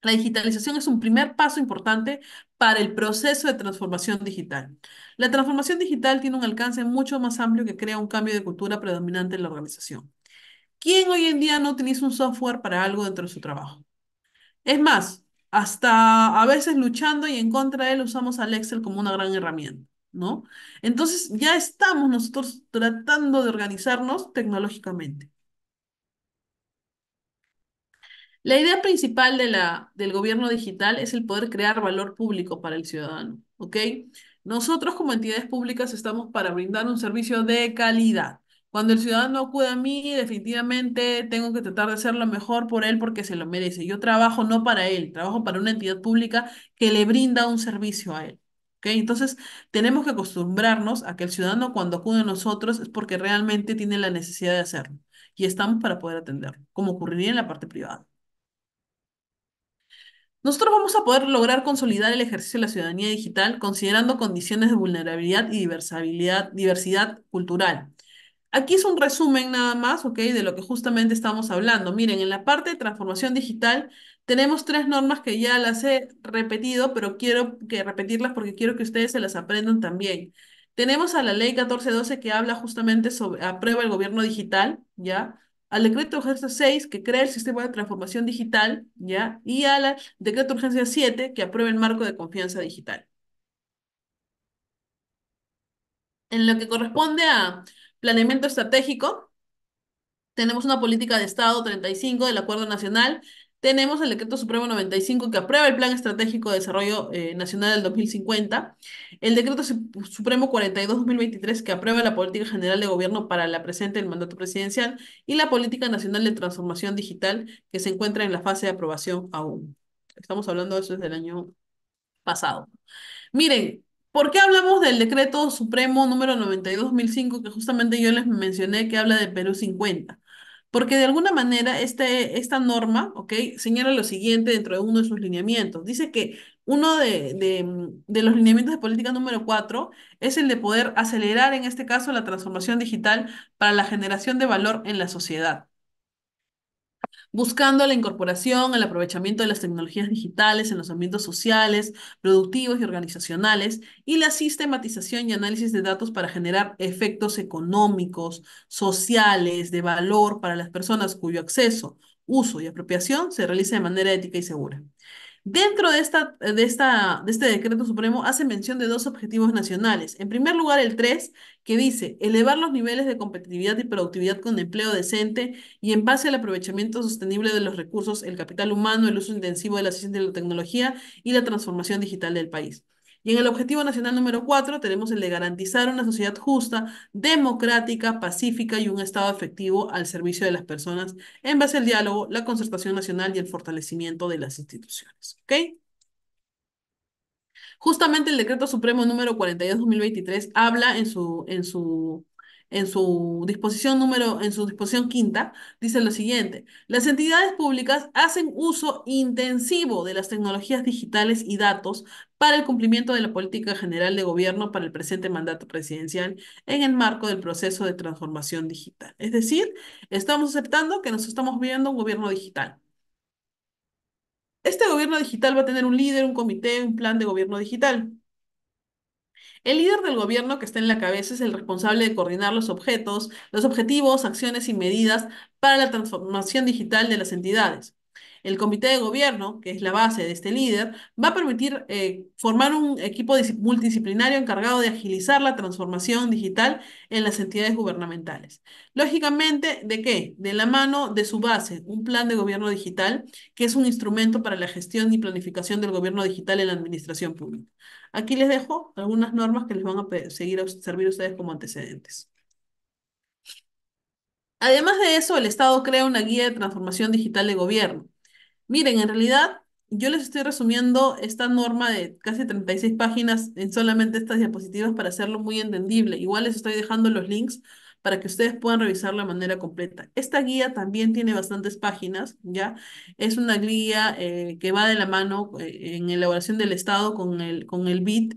La digitalización es un primer paso importante para el proceso de transformación digital. La transformación digital tiene un alcance mucho más amplio que crea un cambio de cultura predominante en la organización. ¿Quién hoy en día no utiliza un software para algo dentro de su trabajo? Es más, hasta a veces luchando y en contra de él usamos al Excel como una gran herramienta, ¿no? Entonces ya estamos nosotros tratando de organizarnos tecnológicamente. La idea principal del gobierno digital es el poder crear valor público para el ciudadano, ¿ok? Nosotros como entidades públicas estamos para brindar un servicio de calidad. Cuando el ciudadano acude a mí, definitivamente tengo que tratar de hacer lo mejor por él porque se lo merece. Yo trabajo no para él, trabajo para una entidad pública que le brinda un servicio a él. ¿Ok? Entonces, tenemos que acostumbrarnos a que el ciudadano cuando acude a nosotros es porque realmente tiene la necesidad de hacerlo. Y estamos para poder atenderlo, como ocurriría en la parte privada. Nosotros vamos a poder lograr consolidar el ejercicio de la ciudadanía digital considerando condiciones de vulnerabilidad y diversidad cultural. Aquí es un resumen nada más, ¿ok? De lo que justamente estamos hablando. Miren, en la parte de transformación digital tenemos tres normas que ya las he repetido, pero quiero que repetirlas porque quiero que ustedes se las aprendan también. Tenemos a la ley 1412 que habla justamente sobre, aprueba el gobierno digital, ¿ya? Al decreto de urgencia 6 que crea el sistema de transformación digital, ¿ya? Y al decreto de urgencia 7 que aprueba el marco de confianza digital. En lo que corresponde a planeamiento estratégico, tenemos una política de Estado 35 del Acuerdo Nacional. Tenemos el Decreto Supremo 95 que aprueba el Plan Estratégico de Desarrollo Nacional del 2050. El Decreto Supremo 42-2023 que aprueba la Política General de Gobierno para la presente del mandato presidencial. Y la Política Nacional de Transformación Digital que se encuentra en la fase de aprobación aún. Estamos hablando de eso desde el año pasado. Miren, ¿por qué hablamos del Decreto Supremo número 92/2005 que justamente yo les mencioné que habla de Perú 50? Porque de alguna manera esta norma, ¿ok? Señala lo siguiente dentro de uno de sus lineamientos. Dice que uno de los lineamientos de política número 4 es el de poder acelerar, en este caso, la transformación digital para la generación de valor en la sociedad buscando la incorporación, el aprovechamiento de las tecnologías digitales en los ambientes sociales, productivos y organizacionales, y la sistematización y análisis de datos para generar efectos económicos, sociales, de valor para las personas cuyo acceso, uso y apropiación se realice de manera ética y segura. Dentro de este decreto supremo hace mención de dos objetivos nacionales. En primer lugar, el 3 que dice elevar los niveles de competitividad y productividad con empleo decente y en base al aprovechamiento sostenible de los recursos, el capital humano, el uso intensivo de la ciencia y la tecnología y la transformación digital del país. Y en el objetivo nacional número 4 tenemos el de garantizar una sociedad justa, democrática, pacífica y un Estado efectivo al servicio de las personas en base al diálogo, la concertación nacional y el fortalecimiento de las instituciones. ¿Ok? Justamente el Decreto Supremo número 42/2023 habla en su disposición quinta, dice lo siguiente: las entidades públicas hacen uso intensivo de las tecnologías digitales y datos para el cumplimiento de la política general de gobierno para el presente mandato presidencial en el marco del proceso de transformación digital. Es decir, estamos aceptando que nos estamos viendo un gobierno digital. Este gobierno digital va a tener un líder, un comité, un plan de gobierno digital. El líder del gobierno que está en la cabeza es el responsable de coordinar los objetivos, acciones y medidas para la transformación digital de las entidades. El comité de gobierno, que es la base de este líder, va a permitir formar un equipo multidisciplinario encargado de agilizar la transformación digital en las entidades gubernamentales. Lógicamente, ¿de qué? De la mano de su base, un plan de gobierno digital, que es un instrumento para la gestión y planificación del gobierno digital en la administración pública. Aquí les dejo algunas normas que les van a seguir servir a ustedes como antecedentes. Además de eso, el Estado crea una guía de transformación digital de gobierno. Miren, en realidad yo les estoy resumiendo esta norma de casi 36 páginas en solamente estas diapositivas para hacerlo muy entendible. Igual les estoy dejando los links para que ustedes puedan revisarlo de manera completa. Esta guía también tiene bastantes páginas, ¿ya? Es una guía que va de la mano en la elaboración del Estado con el BID,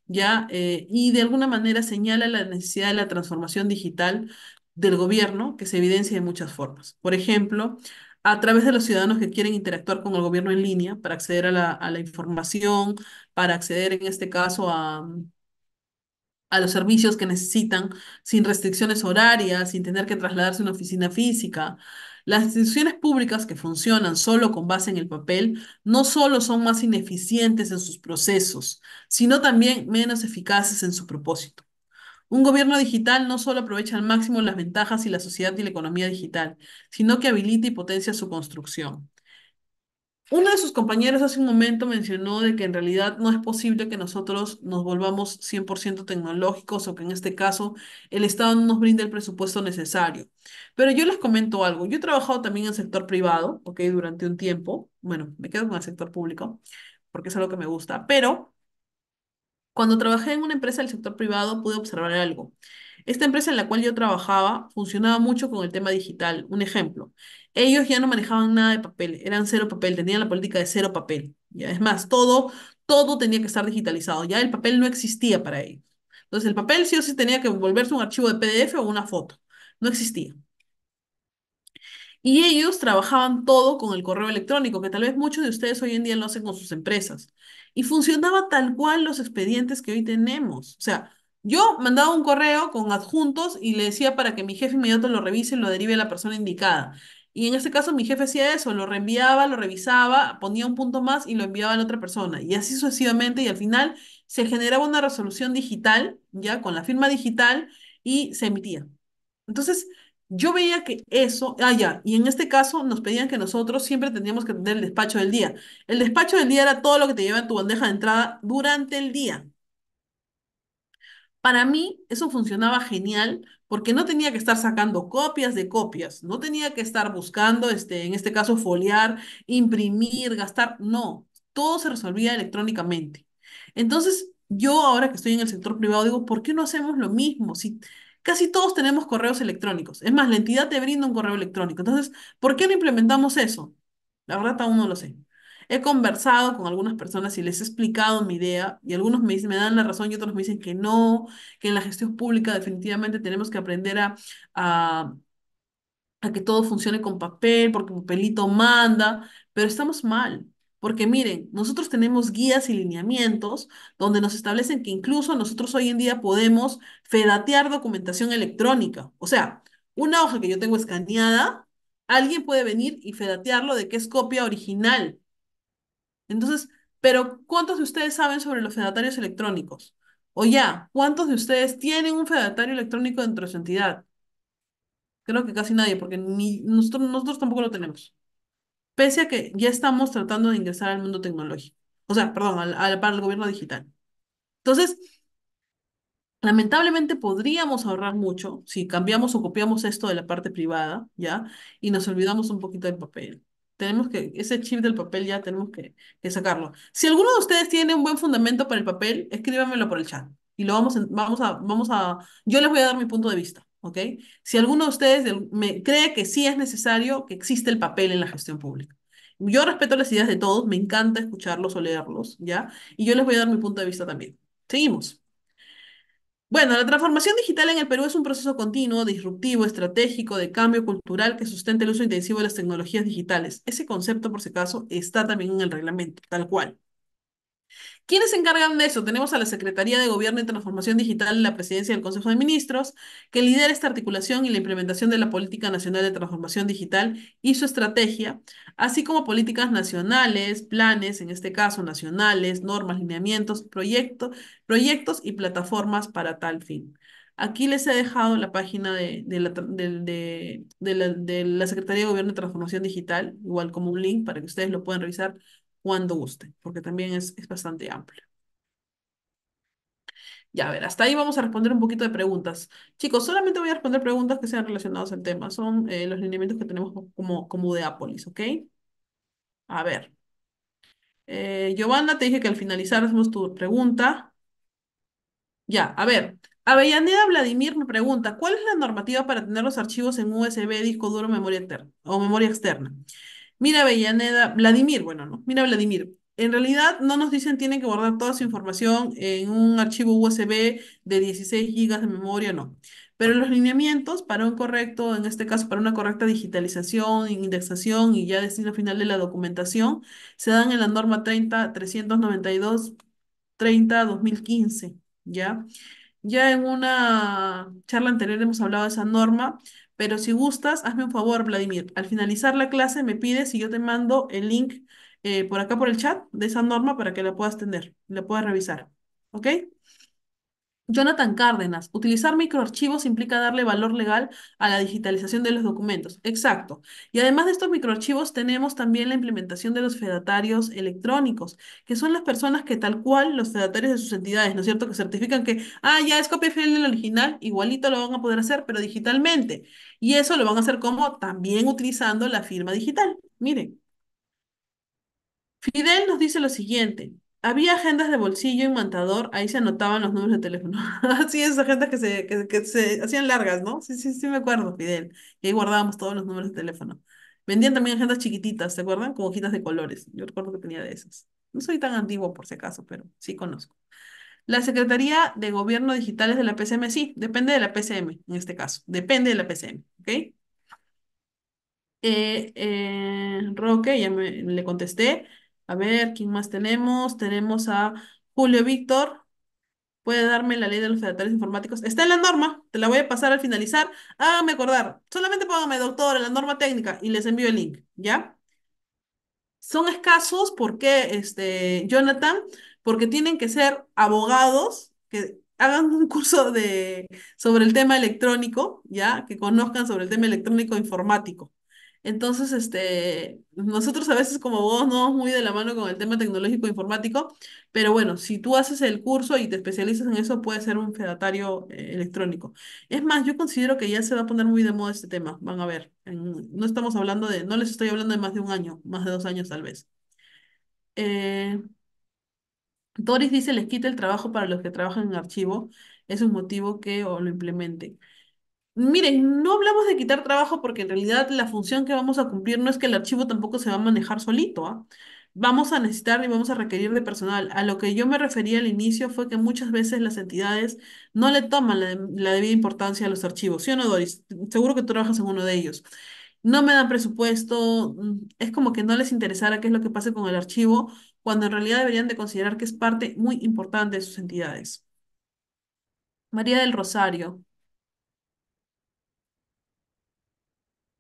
¿ya? Y de alguna manera señala la necesidad de la transformación digital del gobierno que se evidencia de muchas formas. Por ejemplo, a través de los ciudadanos que quieren interactuar con el gobierno en línea para acceder a a la información, para acceder en este caso a los servicios que necesitan sin restricciones horarias, sin tener que trasladarse a una oficina física. Las instituciones públicas que funcionan solo con base en el papel no solo son más ineficientes en sus procesos, sino también menos eficaces en su propósito. Un gobierno digital no solo aprovecha al máximo las ventajas y la sociedad y la economía digital, sino que habilita y potencia su construcción. Uno de sus compañeros hace un momento mencionó de que en realidad no es posible que nosotros nos volvamos 100% tecnológicos o que en este caso el Estado no nos brinde el presupuesto necesario. Pero yo les comento algo. Yo he trabajado también en el sector privado, ¿ok? Durante un tiempo. Bueno, me quedo con el sector público porque es algo que me gusta, pero cuando trabajé en una empresa del sector privado pude observar algo. Esta empresa en la cual yo trabajaba funcionaba mucho con el tema digital. Un ejemplo, ellos ya no manejaban nada de papel, eran cero papel, tenían la política de cero papel. Ya, es más, todo tenía que estar digitalizado. Ya el papel no existía para ellos. Entonces el papel sí o sí tenía que volverse un archivo de PDF o una foto. No existía. Y ellos trabajaban todo con el correo electrónico, que tal vez muchos de ustedes hoy en día lo hacen con sus empresas. Y funcionaba tal cual los expedientes que hoy tenemos. O sea, yo mandaba un correo con adjuntos y le decía para que mi jefe inmediato lo revise y lo derive a la persona indicada. Y en este caso mi jefe hacía eso, lo reenviaba, lo revisaba, ponía un punto más y lo enviaba a la otra persona. Y así sucesivamente y al final se generaba una resolución digital, ya con la firma digital y se emitía. Entonces, yo veía que eso, ya, y en este caso nos pedían que nosotros siempre teníamos que tener el despacho del día. El despacho del día era todo lo que te lleva en tu bandeja de entrada durante el día. Para mí eso funcionaba genial porque no tenía que estar sacando copias de copias, no tenía que estar buscando, en este caso, foliar, imprimir, gastar, no, todo se resolvía electrónicamente. Entonces, yo ahora que estoy en el sector privado digo, ¿por qué no hacemos lo mismo? Si casi todos tenemos correos electrónicos, es más, la entidad te brinda un correo electrónico, entonces, ¿por qué no implementamos eso? La verdad aún no lo sé. He conversado con algunas personas y les he explicado mi idea y algunos me dicen, me dan la razón y otros me dicen que no, que en la gestión pública definitivamente tenemos que aprender a, a que todo funcione con papel, porque papelito manda, pero estamos mal. Porque miren, nosotros tenemos guías y lineamientos donde nos establecen que incluso nosotros hoy en día podemos fedatear documentación electrónica. O sea, una hoja que yo tengo escaneada, alguien puede venir y fedatearlo de que es copia original. Entonces, pero ¿cuántos de ustedes saben sobre los fedatarios electrónicos? O ya, ¿cuántos de ustedes tienen un fedatario electrónico dentro de su entidad? Creo que casi nadie, porque ni nosotros tampoco lo tenemos. Pese a que ya estamos tratando de ingresar al mundo tecnológico. O sea, perdón, para el gobierno digital. Entonces, lamentablemente podríamos ahorrar mucho si cambiamos o copiamos esto de la parte privada, ¿ya? Y nos olvidamos un poquito del papel. Tenemos ese chip del papel ya tenemos que sacarlo. Si alguno de ustedes tiene un buen fundamento para el papel, escríbamelo por el chat. Y lo yo les voy a dar mi punto de vista, ¿ok? Si alguno de ustedes me cree que sí es necesario que existe el papel en la gestión pública. Yo respeto las ideas de todos, me encanta escucharlos o leerlos, ¿ya? Y yo les voy a dar mi punto de vista también. Seguimos. Bueno, la transformación digital en el Perú es un proceso continuo, disruptivo, estratégico, de cambio cultural que sustenta el uso intensivo de las tecnologías digitales. Ese concepto, por si acaso, está también en el reglamento, tal cual. ¿Quiénes se encargan de eso? Tenemos a la Secretaría de Gobierno y Transformación Digital de la Presidencia del Consejo de Ministros, que lidera esta articulación y la implementación de la Política Nacional de Transformación Digital y su estrategia, así como políticas nacionales, planes, en este caso nacionales, normas, lineamientos, proyectos y plataformas para tal fin. Aquí les he dejado la página de la Secretaría de Gobierno y Transformación Digital, igual como un link para que ustedes lo puedan revisar cuando guste, porque también es bastante amplio. Ya, a ver, hasta ahí vamos a responder un poquito de preguntas. Chicos, solamente voy a responder preguntas que sean relacionadas al tema. Son los lineamientos que tenemos como Udeápolis, ¿ok? A ver, Giovanna, te dije que al finalizar hacemos tu pregunta. Ya, a ver. Avellaneda Vladimir me pregunta, ¿cuál es la normativa para tener los archivos en USB, disco duro, memoria interna o memoria externa? Mira, Avellaneda, Vladimir, bueno, no, mira, Vladimir, en realidad no nos dicen tienen que guardar toda su información en un archivo USB de 16 gigas de memoria, no. Pero los lineamientos para un correcto, en este caso para una correcta digitalización, indexación y ya destino final de la documentación, se dan en la norma 30392 30/2015, ¿ya? Ya en una charla anterior hemos hablado de esa norma, pero si gustas, hazme un favor, Vladimir. Al finalizar la clase me pides y yo te mando el link por acá por el chat de esa norma para que la puedas tener, la puedas revisar. ¿Ok? Jonathan Cárdenas, utilizar microarchivos implica darle valor legal a la digitalización de los documentos. Exacto. Y además de estos microarchivos, tenemos también la implementación de los fedatarios electrónicos, que son las personas que tal cual los fedatarios de sus entidades, ¿no es cierto?, que certifican que, ya es copia fiel del original, igualito lo van a poder hacer, pero digitalmente. Y eso lo van a hacer como también utilizando la firma digital. Miren. Fidel nos dice lo siguiente. Había agendas de bolsillo imantador, ahí se anotaban los números de teléfono. Así es, agendas que se hacían largas, ¿no? Sí, sí, sí me acuerdo, Fidel. Y ahí guardábamos todos los números de teléfono. Vendían también agendas chiquititas, ¿se acuerdan? Con hojitas de colores. Yo recuerdo que tenía de esas. No soy tan antiguo por si acaso, pero sí conozco. La Secretaría de Gobierno Digital es de la PCM, sí, depende de la PCM en este caso. Depende de la PCM, ¿ok? Roque, le contesté. A ver, ¿quién más tenemos? Tenemos a Julio Víctor. ¿Puede darme la ley de los fedatarios informáticos? Está en la norma, te la voy a pasar al finalizar. Hágame acordar. Solamente póngame doctor en la norma técnica y les envío el link, ¿ya? Son escasos porque, Jonathan, porque tienen que ser abogados que hagan un curso sobre el tema electrónico, ¿ya? Que conozcan sobre el tema electrónico informático. Entonces, nosotros a veces como abogados no vamos muy de la mano con el tema tecnológico informático, pero bueno, si tú haces el curso y te especializas en eso, puede ser un fedatario electrónico. Es más, yo considero que ya se va a poner muy de moda este tema. Van a ver. No estamos hablando no les estoy hablando de más de un año, más de 2 años tal vez. Eh, Doris dice, les quita el trabajo para los que trabajan en archivo. Es un motivo que o lo implementen. Miren, no hablamos de quitar trabajo porque en realidad la función que vamos a cumplir no es que el archivo tampoco se va a manejar solito, ¿ah? Vamos a necesitar y vamos a requerir de personal. A lo que yo me refería al inicio fue que muchas veces las entidades no le toman la debida importancia a los archivos. ¿Sí o no, Doris? Seguro que tú trabajas en uno de ellos. No me dan presupuesto, es como que no les interesara qué es lo que pase con el archivo, cuando en realidad deberían de considerar que es parte muy importante de sus entidades. María del Rosario.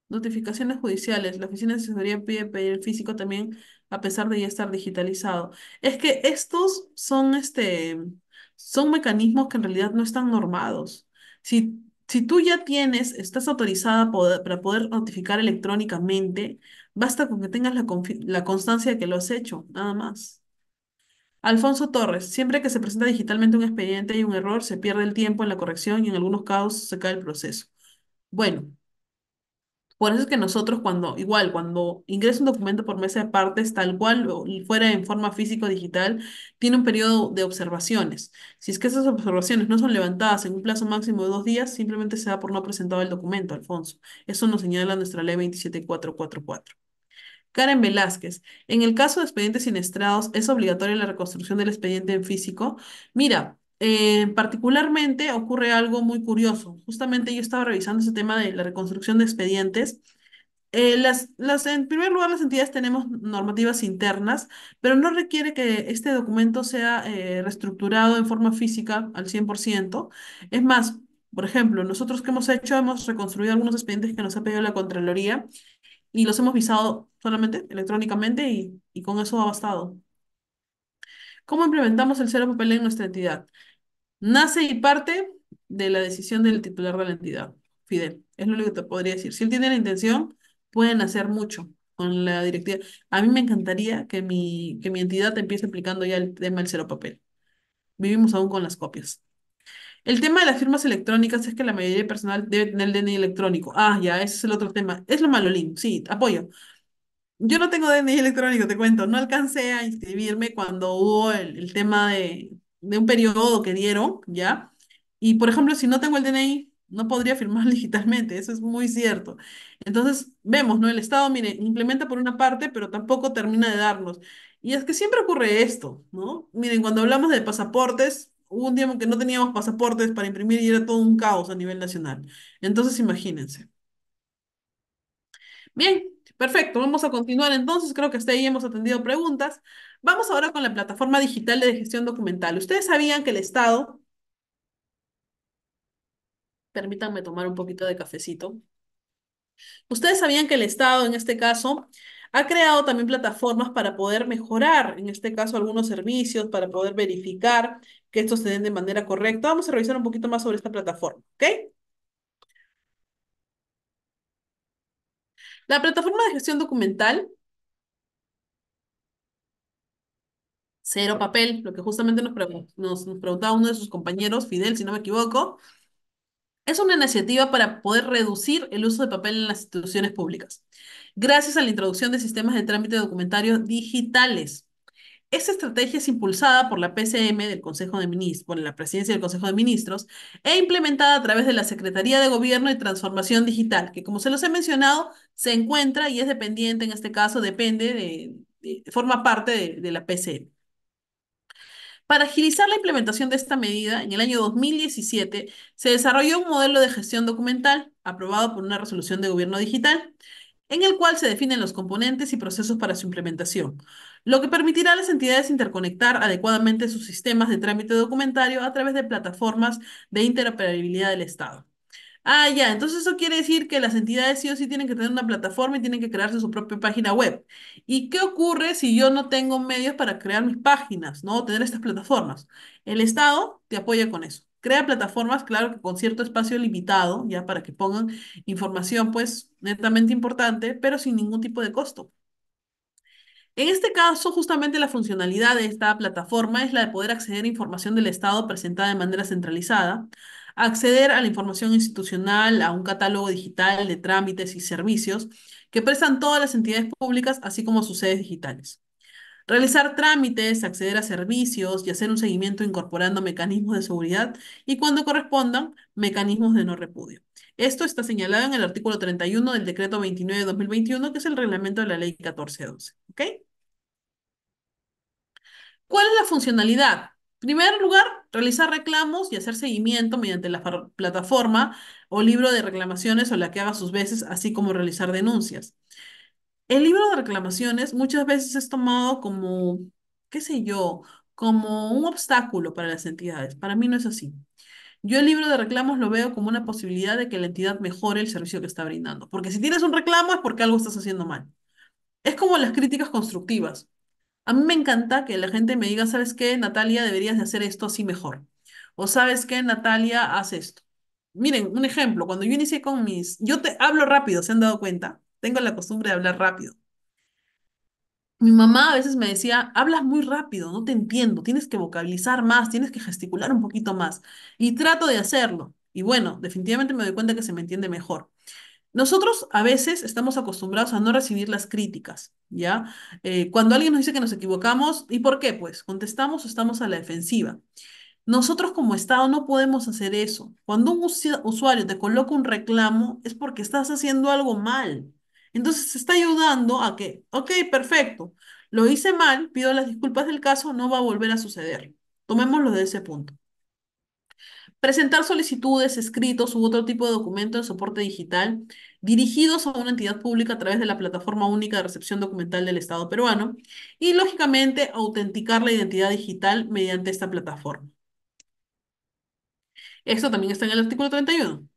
Notificaciones judiciales. La oficina de asesoría pide pedir el físico también, a pesar de ya estar digitalizado. Es que estos son mecanismos que en realidad no están normados. Si tú ya estás autorizada para poder notificar electrónicamente, basta con que tengas la constancia de que lo has hecho, nada más. Alfonso Torres, siempre que se presenta digitalmente un expediente y un error, se pierde el tiempo en la corrección y en algunos casos se cae el proceso. Bueno. Por eso es que nosotros cuando ingresa un documento por mesa de partes, tal cual o fuera en forma física o digital, tiene un periodo de observaciones. Si es que esas observaciones no son levantadas en un plazo máximo de 2 días, simplemente se da por no presentado el documento, Alfonso. Eso nos señala nuestra ley 27444. Karen Velázquez, en el caso de expedientes siniestrados, ¿es obligatoria la reconstrucción del expediente en físico? Mira, particularmente ocurre algo muy curioso. Justamente yo estaba revisando ese tema de la reconstrucción de expedientes. En primer lugar, las entidades tenemos normativas internas, pero no requiere que este documento sea reestructurado en forma física al 100%. Es más, por ejemplo, nosotros que hemos hecho, hemos reconstruido algunos expedientes que nos ha pedido la Contraloría y los hemos visado solamente electrónicamente y con eso ha bastado. ¿Cómo implementamos el cero papel en nuestra entidad? Nace y parte de la decisión del titular de la entidad, Fidel. Es lo único que te podría decir. Si él tiene la intención, pueden hacer mucho con la directiva. A mí me encantaría que mi entidad empiece aplicando ya el tema del cero papel. Vivimos aún con las copias. El tema de las firmas electrónicas es que la mayoría de personal debe tener el DNI electrónico. Ah, ya, ese es el otro tema. Es lo malo, Lin. Sí, apoyo. Yo no tengo DNI electrónico, te cuento. No alcancé a inscribirme cuando hubo el tema de un periodo que dieron, ¿ya? Y, por ejemplo, si no tengo el DNI, no podría firmar digitalmente. Eso es muy cierto. Entonces, vemos, ¿no? El Estado, mire, implementa por una parte, pero tampoco termina de darnos. Y es que siempre ocurre esto, ¿no? Miren, cuando hablamos de pasaportes, hubo un tiempo que no teníamos pasaportes para imprimir y era todo un caos a nivel nacional. Entonces, imagínense. Bien, perfecto. Vamos a continuar entonces. Creo que hasta ahí hemos atendido preguntas. Vamos ahora con la plataforma digital de gestión documental. ¿Ustedes sabían que el Estado, permítanme tomar un poquito de cafecito, ustedes sabían que el Estado en este caso ha creado también plataformas para poder mejorar, en este caso, algunos servicios, para poder verificar que estos se den de manera correcta? Vamos a revisar un poquito más sobre esta plataforma, ¿ok? La plataforma de gestión documental, cero papel, lo que justamente nos preguntaba uno de sus compañeros, Fidel, si no me equivoco. Es una iniciativa para poder reducir el uso de papel en las instituciones públicas, gracias a la introducción de sistemas de trámite documentario digitales. Esta estrategia es impulsada por la PCM del Consejo de Ministros, por la Presidencia del Consejo de Ministros, e implementada a través de la Secretaría de Gobierno y Transformación Digital, que como se los he mencionado, se encuentra y es dependiente, en este caso, depende forma parte de la PCM. Para agilizar la implementación de esta medida, en el año 2017 se desarrolló un modelo de gestión documental aprobado por una resolución de gobierno digital, en el cual se definen los componentes y procesos para su implementación, lo que permitirá a las entidades interconectar adecuadamente sus sistemas de trámite documentario a través de plataformas de interoperabilidad del Estado. Ah, ya, entonces eso quiere decir que las entidades sí o sí tienen que tener una plataforma y tienen que crearse su propia página web. ¿Y qué ocurre si yo no tengo medios para crear mis páginas, ¿no? Tener estas plataformas. El Estado te apoya con eso. Crea plataformas, claro que con cierto espacio limitado, ya para que pongan información, pues, netamente importante, pero sin ningún tipo de costo. En este caso, justamente la funcionalidad de esta plataforma es la de poder acceder a información del Estado presentada de manera centralizada, acceder a la información institucional, a un catálogo digital de trámites y servicios que prestan todas las entidades públicas, así como sus sedes digitales. Realizar trámites, acceder a servicios y hacer un seguimiento incorporando mecanismos de seguridad y, cuando correspondan, mecanismos de no repudio. Esto está señalado en el artículo 31 del decreto 29/2021, que es el reglamento de la ley 1412. ¿Ok? ¿Cuál es la funcionalidad? En primer lugar, realizar reclamos y hacer seguimiento mediante la plataforma o libro de reclamaciones o la que haga sus veces, así como realizar denuncias. El libro de reclamaciones muchas veces es tomado como, qué sé yo, como un obstáculo para las entidades. Para mí no es así. Yo el libro de reclamos lo veo como una posibilidad de que la entidad mejore el servicio que está brindando. Porque si tienes un reclamo es porque algo estás haciendo mal. Es como las críticas constructivas. A mí me encanta que la gente me diga, ¿sabes qué, Natalia? Deberías de hacer esto así mejor. O ¿sabes qué, Natalia? Haz esto. Miren, un ejemplo, cuando yo inicié con Yo te hablo rápido, ¿se han dado cuenta? Tengo la costumbre de hablar rápido. Mi mamá a veces me decía, hablas muy rápido, no te entiendo, tienes que vocalizar más, tienes que gesticular un poquito más. Y trato de hacerlo. Y bueno, definitivamente me doy cuenta que se me entiende mejor. Nosotros a veces estamos acostumbrados a no recibir las críticas, ¿ya? Cuando alguien nos dice que nos equivocamos, ¿y por qué? Pues contestamos o estamos a la defensiva. Nosotros como Estado no podemos hacer eso. Cuando un usuario te coloca un reclamo es porque estás haciendo algo mal. Entonces se está ayudando a que, ok, perfecto, lo hice mal, pido las disculpas del caso, no va a volver a suceder. Tomémoslo de ese punto. Presentar solicitudes, escritos u otro tipo de documento de soporte digital dirigidos a una entidad pública a través de la Plataforma Única de Recepción Documental del Estado peruano y, lógicamente, autenticar la identidad digital mediante esta plataforma. Esto también está en el artículo 31.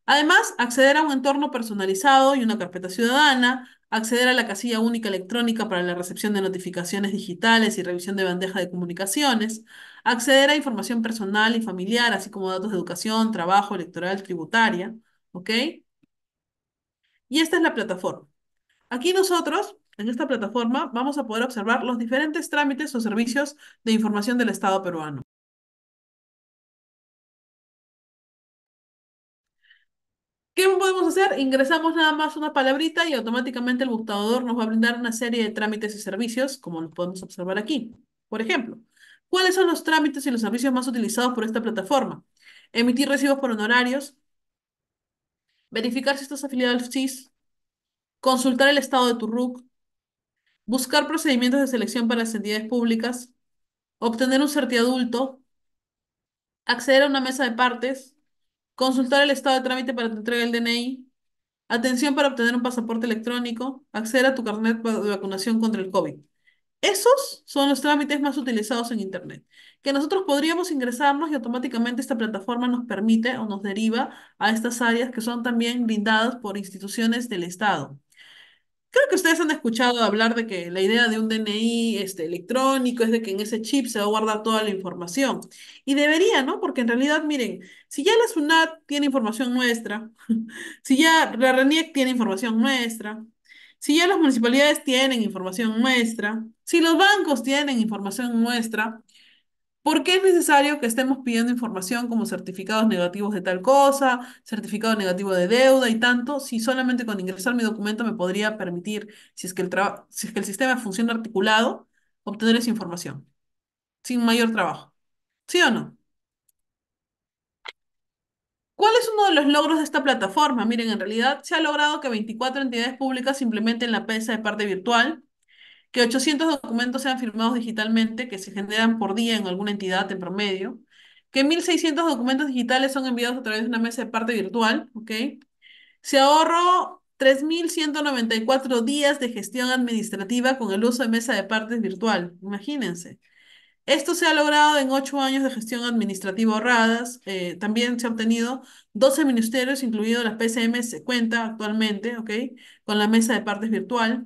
Además, acceder a un entorno personalizado y una carpeta ciudadana, acceder a la casilla única electrónica para la recepción de notificaciones digitales y revisión de bandeja de comunicaciones, acceder a información personal y familiar, así como datos de educación, trabajo, electoral, tributaria, ¿ok? Y esta es la plataforma. Aquí nosotros, en esta plataforma, vamos a poder observar los diferentes trámites o servicios de información del Estado peruano. ¿Qué podemos hacer? Ingresamos nada más una palabrita y automáticamente el buscador nos va a brindar una serie de trámites y servicios, como los podemos observar aquí. Por ejemplo, ¿cuáles son los trámites y los servicios más utilizados por esta plataforma? Emitir recibos por honorarios, verificar si estás afiliado al SIS, consultar el estado de tu RUC, buscar procedimientos de selección para las entidades públicas, obtener un certiadulto, acceder a una mesa de partes, consultar el estado de trámite para tu entrega del DNI, atención para obtener un pasaporte electrónico, acceder a tu carnet de vacunación contra el COVID. Esos son los trámites más utilizados en Internet, que nosotros podríamos ingresarnos y automáticamente esta plataforma nos permite o nos deriva a estas áreas que son también brindadas por instituciones del Estado. Creo que ustedes han escuchado hablar de que la idea de un DNI electrónico es de que en ese chip se va a guardar toda la información. Y debería, ¿no? Porque en realidad, miren, si ya la SUNAT tiene información nuestra, si ya la RENIEC tiene información nuestra, si ya las municipalidades tienen información nuestra, si los bancos tienen información nuestra, ¿por qué es necesario que estemos pidiendo información como certificados negativos de tal cosa, certificado negativo de deuda y tanto, si solamente con ingresar mi documento me podría permitir, si es que el sistema funciona articulado, obtener esa información sin mayor trabajo? ¿Sí o no? ¿Cuál es uno de los logros de esta plataforma? Miren, en realidad se ha logrado que 24 entidades públicas implementen la PESA de parte virtual, que 800 documentos sean firmados digitalmente, que se generan por día en alguna entidad en promedio, que 1.600 documentos digitales son enviados a través de una mesa de parte virtual, ¿ok? Se ahorró 3.194 días de gestión administrativa con el uso de mesa de partes virtual, imagínense. Esto se ha logrado en 8 años de gestión administrativa ahorradas. También se ha obtenido 12 ministerios, incluido las PCM, se cuenta actualmente, ¿ok? Con la mesa de partes virtual.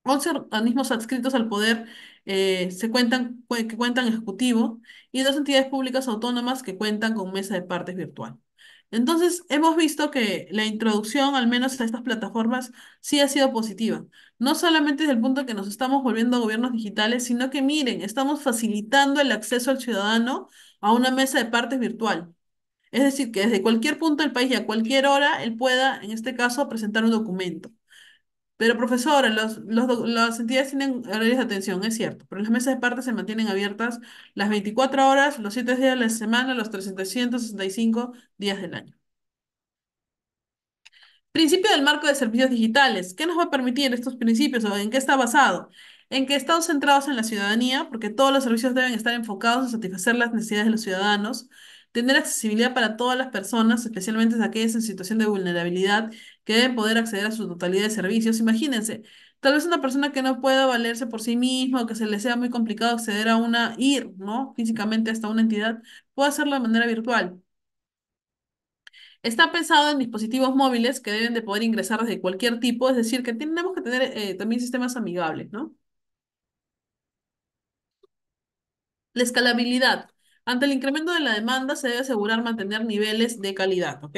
11 organismos adscritos al poder que cuentan ejecutivo y dos entidades públicas autónomas que cuentan con mesa de partes virtual. Entonces, hemos visto que la introducción, al menos a estas plataformas, sí ha sido positiva. No solamente desde el punto de que nos estamos volviendo gobiernos digitales, sino que miren, estamos facilitando el acceso al ciudadano a una mesa de partes virtual. Es decir, que desde cualquier punto del país y a cualquier hora, él pueda, en este caso, presentar un documento. Pero profesora, las entidades tienen horarios de atención, es cierto, pero las mesas de parte se mantienen abiertas las 24 horas, los 7 días de la semana, los 365 días del año. Principio del marco de servicios digitales. ¿Qué nos va a permitir estos principios o en qué está basado? En que están centrados en la ciudadanía, porque todos los servicios deben estar enfocados en satisfacer las necesidades de los ciudadanos, tener accesibilidad para todas las personas, especialmente aquellas en situación de vulnerabilidad, que deben poder acceder a su totalidad de servicios. Imagínense, tal vez una persona que no pueda valerse por sí misma o que se le sea muy complicado acceder a ir, ¿no? Físicamente hasta una entidad, puede hacerlo de manera virtual. Está pensado en dispositivos móviles que deben de poder ingresar desde cualquier tipo, es decir, que tenemos que tener también sistemas amigables, ¿no? La escalabilidad. Ante el incremento de la demanda, se debe asegurar mantener niveles de calidad, ¿ok?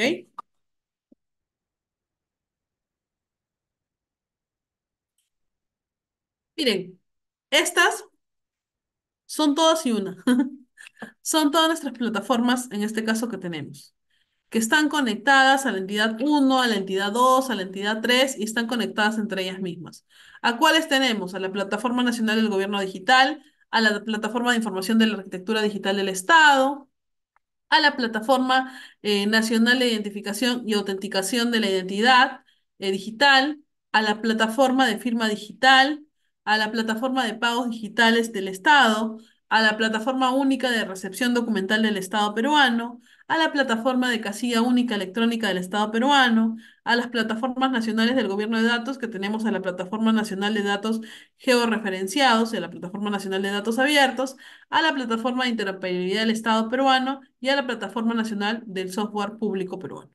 Miren, estas son todas y una. Son todas nuestras plataformas, en este caso, que tenemos, que están conectadas a la entidad uno, a la entidad 2, a la entidad 3 y están conectadas entre ellas mismas. ¿A cuáles tenemos? A la Plataforma Nacional del Gobierno Digital, a la Plataforma de Información de la Arquitectura Digital del Estado, a la Plataforma Nacional de Identificación y Autenticación de la Identidad Digital, a la Plataforma de Firma Digital, a la Plataforma de Pagos Digitales del Estado, a la Plataforma Única de Recepción Documental del Estado peruano, a la Plataforma de Casilla Única Electrónica del Estado peruano, a las plataformas nacionales del gobierno de datos, que tenemos a la Plataforma Nacional de Datos Georreferenciados y a la Plataforma Nacional de Datos Abiertos, a la Plataforma de Interoperabilidad del Estado peruano y a la Plataforma Nacional del Software Público peruano.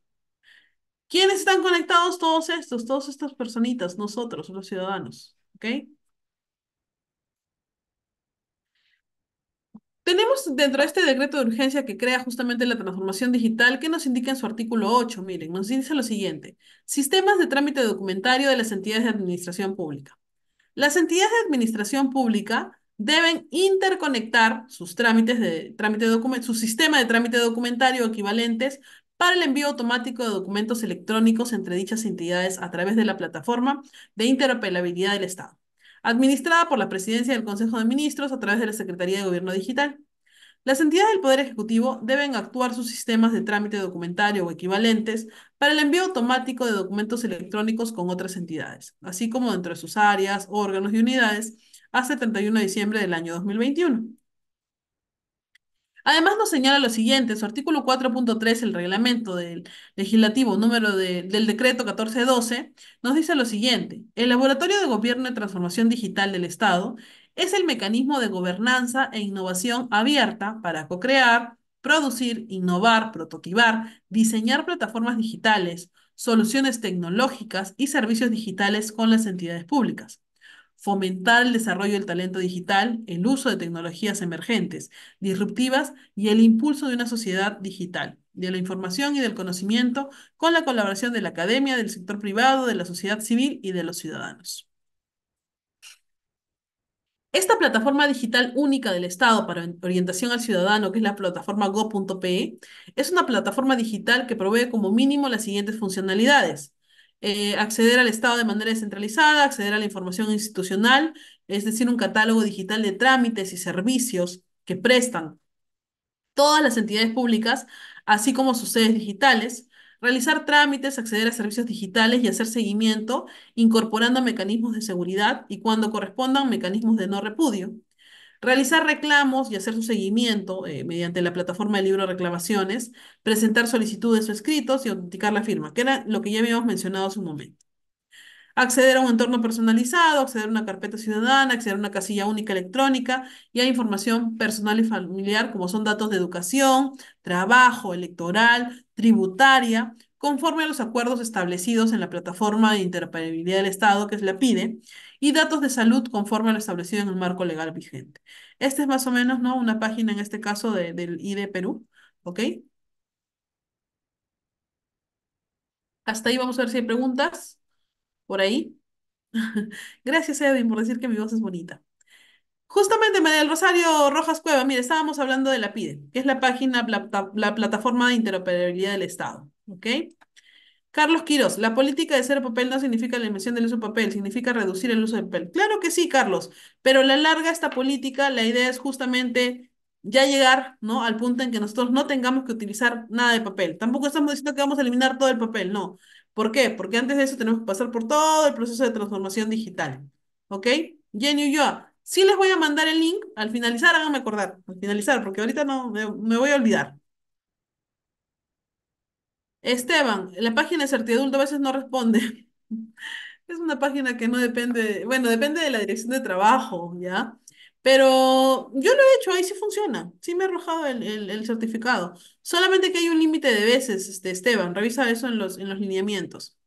¿Quiénes están conectados? Todos estos, todas estas personitas, nosotros, los ciudadanos. ¿Ok? Tenemos dentro de este decreto de urgencia que crea justamente la transformación digital, que nos indica en su artículo 8. Miren, nos dice lo siguiente: sistemas de trámite documentario de las entidades de administración pública. Las entidades de administración pública deben interconectar sus trámites de trámite de su sistema de trámite documentario equivalentes para el envío automático de documentos electrónicos entre dichas entidades a través de la plataforma de interoperabilidad del Estado, administrada por la Presidencia del Consejo de Ministros a través de la Secretaría de Gobierno Digital. Las entidades del Poder Ejecutivo deben actuar sus sistemas de trámite documentario o equivalentes para el envío automático de documentos electrónicos con otras entidades, así como dentro de sus áreas, órganos y unidades, hasta el 31 de diciembre del año 2021. Además, nos señala lo siguiente: en su artículo 4.3, el reglamento del legislativo del decreto 1412, nos dice lo siguiente: el Laboratorio de Gobierno y Transformación Digital del Estado es el mecanismo de gobernanza e innovación abierta para co-crear, producir, innovar, prototipar, diseñar plataformas digitales, soluciones tecnológicas y servicios digitales con las entidades públicas, fomentar el desarrollo del talento digital, el uso de tecnologías emergentes, disruptivas y el impulso de una sociedad digital, de la información y del conocimiento, con la colaboración de la academia, del sector privado, de la sociedad civil y de los ciudadanos. Esta plataforma digital única del Estado para orientación al ciudadano, que es la plataforma go.pe, es una plataforma digital que provee como mínimo las siguientes funcionalidades: acceder al Estado de manera descentralizada, acceder a la información institucional, es decir, un catálogo digital de trámites y servicios que prestan todas las entidades públicas, así como sus sedes digitales, realizar trámites, acceder a servicios digitales y hacer seguimiento, incorporando mecanismos de seguridad y, cuando correspondan, mecanismos de no repudio. Realizar reclamos y hacer su seguimiento mediante la plataforma de libro de reclamaciones, presentar solicitudes o escritos y autenticar la firma, que era lo que ya habíamos mencionado hace un momento. Acceder a un entorno personalizado, acceder a una carpeta ciudadana, acceder a una casilla única electrónica y a información personal y familiar, como son datos de educación, trabajo, electoral, tributaria, conforme a los acuerdos establecidos en la plataforma de interoperabilidad del Estado, que es la PIDE, y datos de salud conforme a lo establecido en el marco legal vigente. Esta es más o menos, ¿no?, una página, en este caso, del IDE Perú. ¿Ok? Hasta ahí vamos a ver si hay preguntas por ahí. Gracias, Edwin, por decir que mi voz es bonita. Justamente, María del Rosario Rojas Cueva, mire, estábamos hablando de la PIDE, que es la página, la plataforma de interoperabilidad del Estado. ¿Ok? Carlos Quirós, la política de cero papel no significa la eliminación del uso de papel, significa reducir el uso del papel. Claro que sí, Carlos, pero a la larga esta política, la idea es justamente ya llegar, ¿no?, al punto en que nosotros no tengamos que utilizar nada de papel. Tampoco estamos diciendo que vamos a eliminar todo el papel, no. ¿Por qué? Porque antes de eso tenemos que pasar por todo el proceso de transformación digital. ¿Ok? Jenny Ulloa, sí les voy a mandar el link. Al finalizar, háganme acordar, al finalizar, porque ahorita no me voy a olvidar. Esteban, la página de Certidumbre a veces no responde. Es una página que no depende, bueno, depende de la dirección de trabajo, ¿ya? Pero yo lo he hecho, ahí sí funciona, sí me ha arrojado el certificado. Solamente que hay un límite de veces, Esteban, revisa eso en los lineamientos.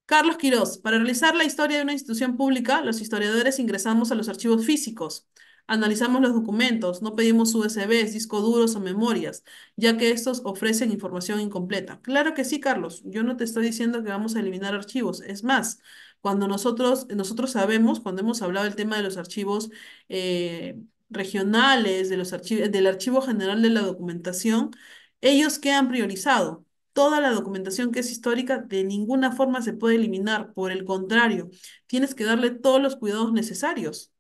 Carlos Quirós, para realizar la historia de una institución pública, los historiadores ingresamos a los archivos físicos, analizamos los documentos, no pedimos USBs, discos duros o memorias, ya que estos ofrecen información incompleta. Claro que sí, Carlos, yo no te estoy diciendo que vamos a eliminar archivos. Es más, cuando nosotros sabemos, cuando hemos hablado del tema de los archivos regionales, de los archivos, del Archivo General de la Documentación, ellos quedan priorizados. Toda la documentación que es histórica de ninguna forma se puede eliminar. Por el contrario, tienes que darle todos los cuidados necesarios.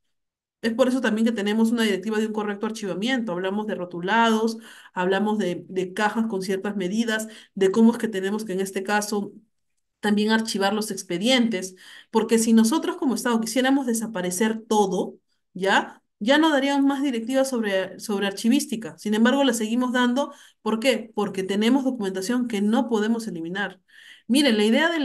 Es por eso también que tenemos una directiva de un correcto archivamiento. Hablamos de rotulados, hablamos de cajas con ciertas medidas, de cómo es que tenemos que, en este caso, también archivar los expedientes, porque si nosotros como Estado quisiéramos desaparecer todo, ¿ya? Ya no daríamos más directivas sobre archivística. Sin embargo, la seguimos dando. ¿Por qué? Porque tenemos documentación que no podemos eliminar. Miren, la idea de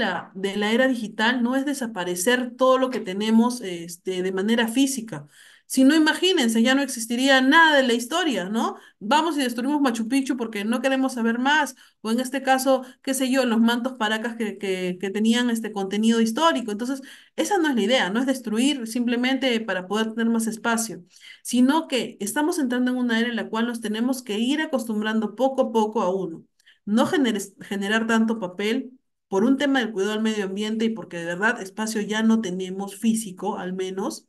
la era digital no es desaparecer todo lo que tenemos de manera física. Si no, imagínense, ya no existiría nada de la historia, ¿no? Vamos y destruimos Machu Picchu porque no queremos saber más, o en este caso, qué sé yo, los mantos paracas que tenían este contenido histórico. Entonces, esa no es la idea, no es destruir simplemente para poder tener más espacio, sino que estamos entrando en una era en la cual nos tenemos que ir acostumbrando poco a poco a uno. No generar tanto papel por un tema del cuidado al medio ambiente y porque de verdad espacio ya no tenemos físico, al menos.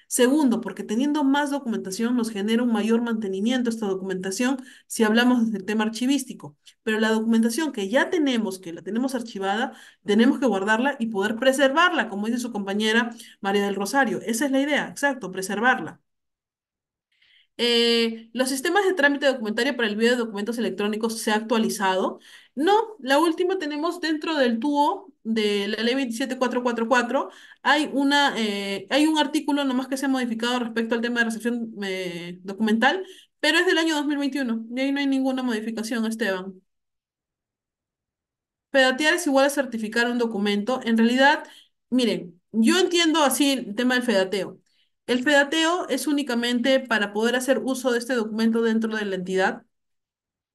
Segundo, porque teniendo más documentación nos genera un mayor mantenimiento esta documentación si hablamos del tema archivístico. Pero la documentación que ya tenemos, que la tenemos archivada, tenemos que guardarla y poder preservarla, como dice su compañera María del Rosario. Esa es la idea, exacto, preservarla. Los sistemas de trámite documentario para el envío de documentos electrónicos se ha actualizado. No, la última tenemos dentro del TUO de la ley 27444. Hay un artículo nomás que se ha modificado respecto al tema de recepción documental, pero es del año 2021. Y ahí no hay ninguna modificación, Esteban. Fedatear es igual a certificar un documento. En realidad, miren, yo entiendo así el tema del fedateo. El fedateo es únicamente para poder hacer uso de este documento dentro de la entidad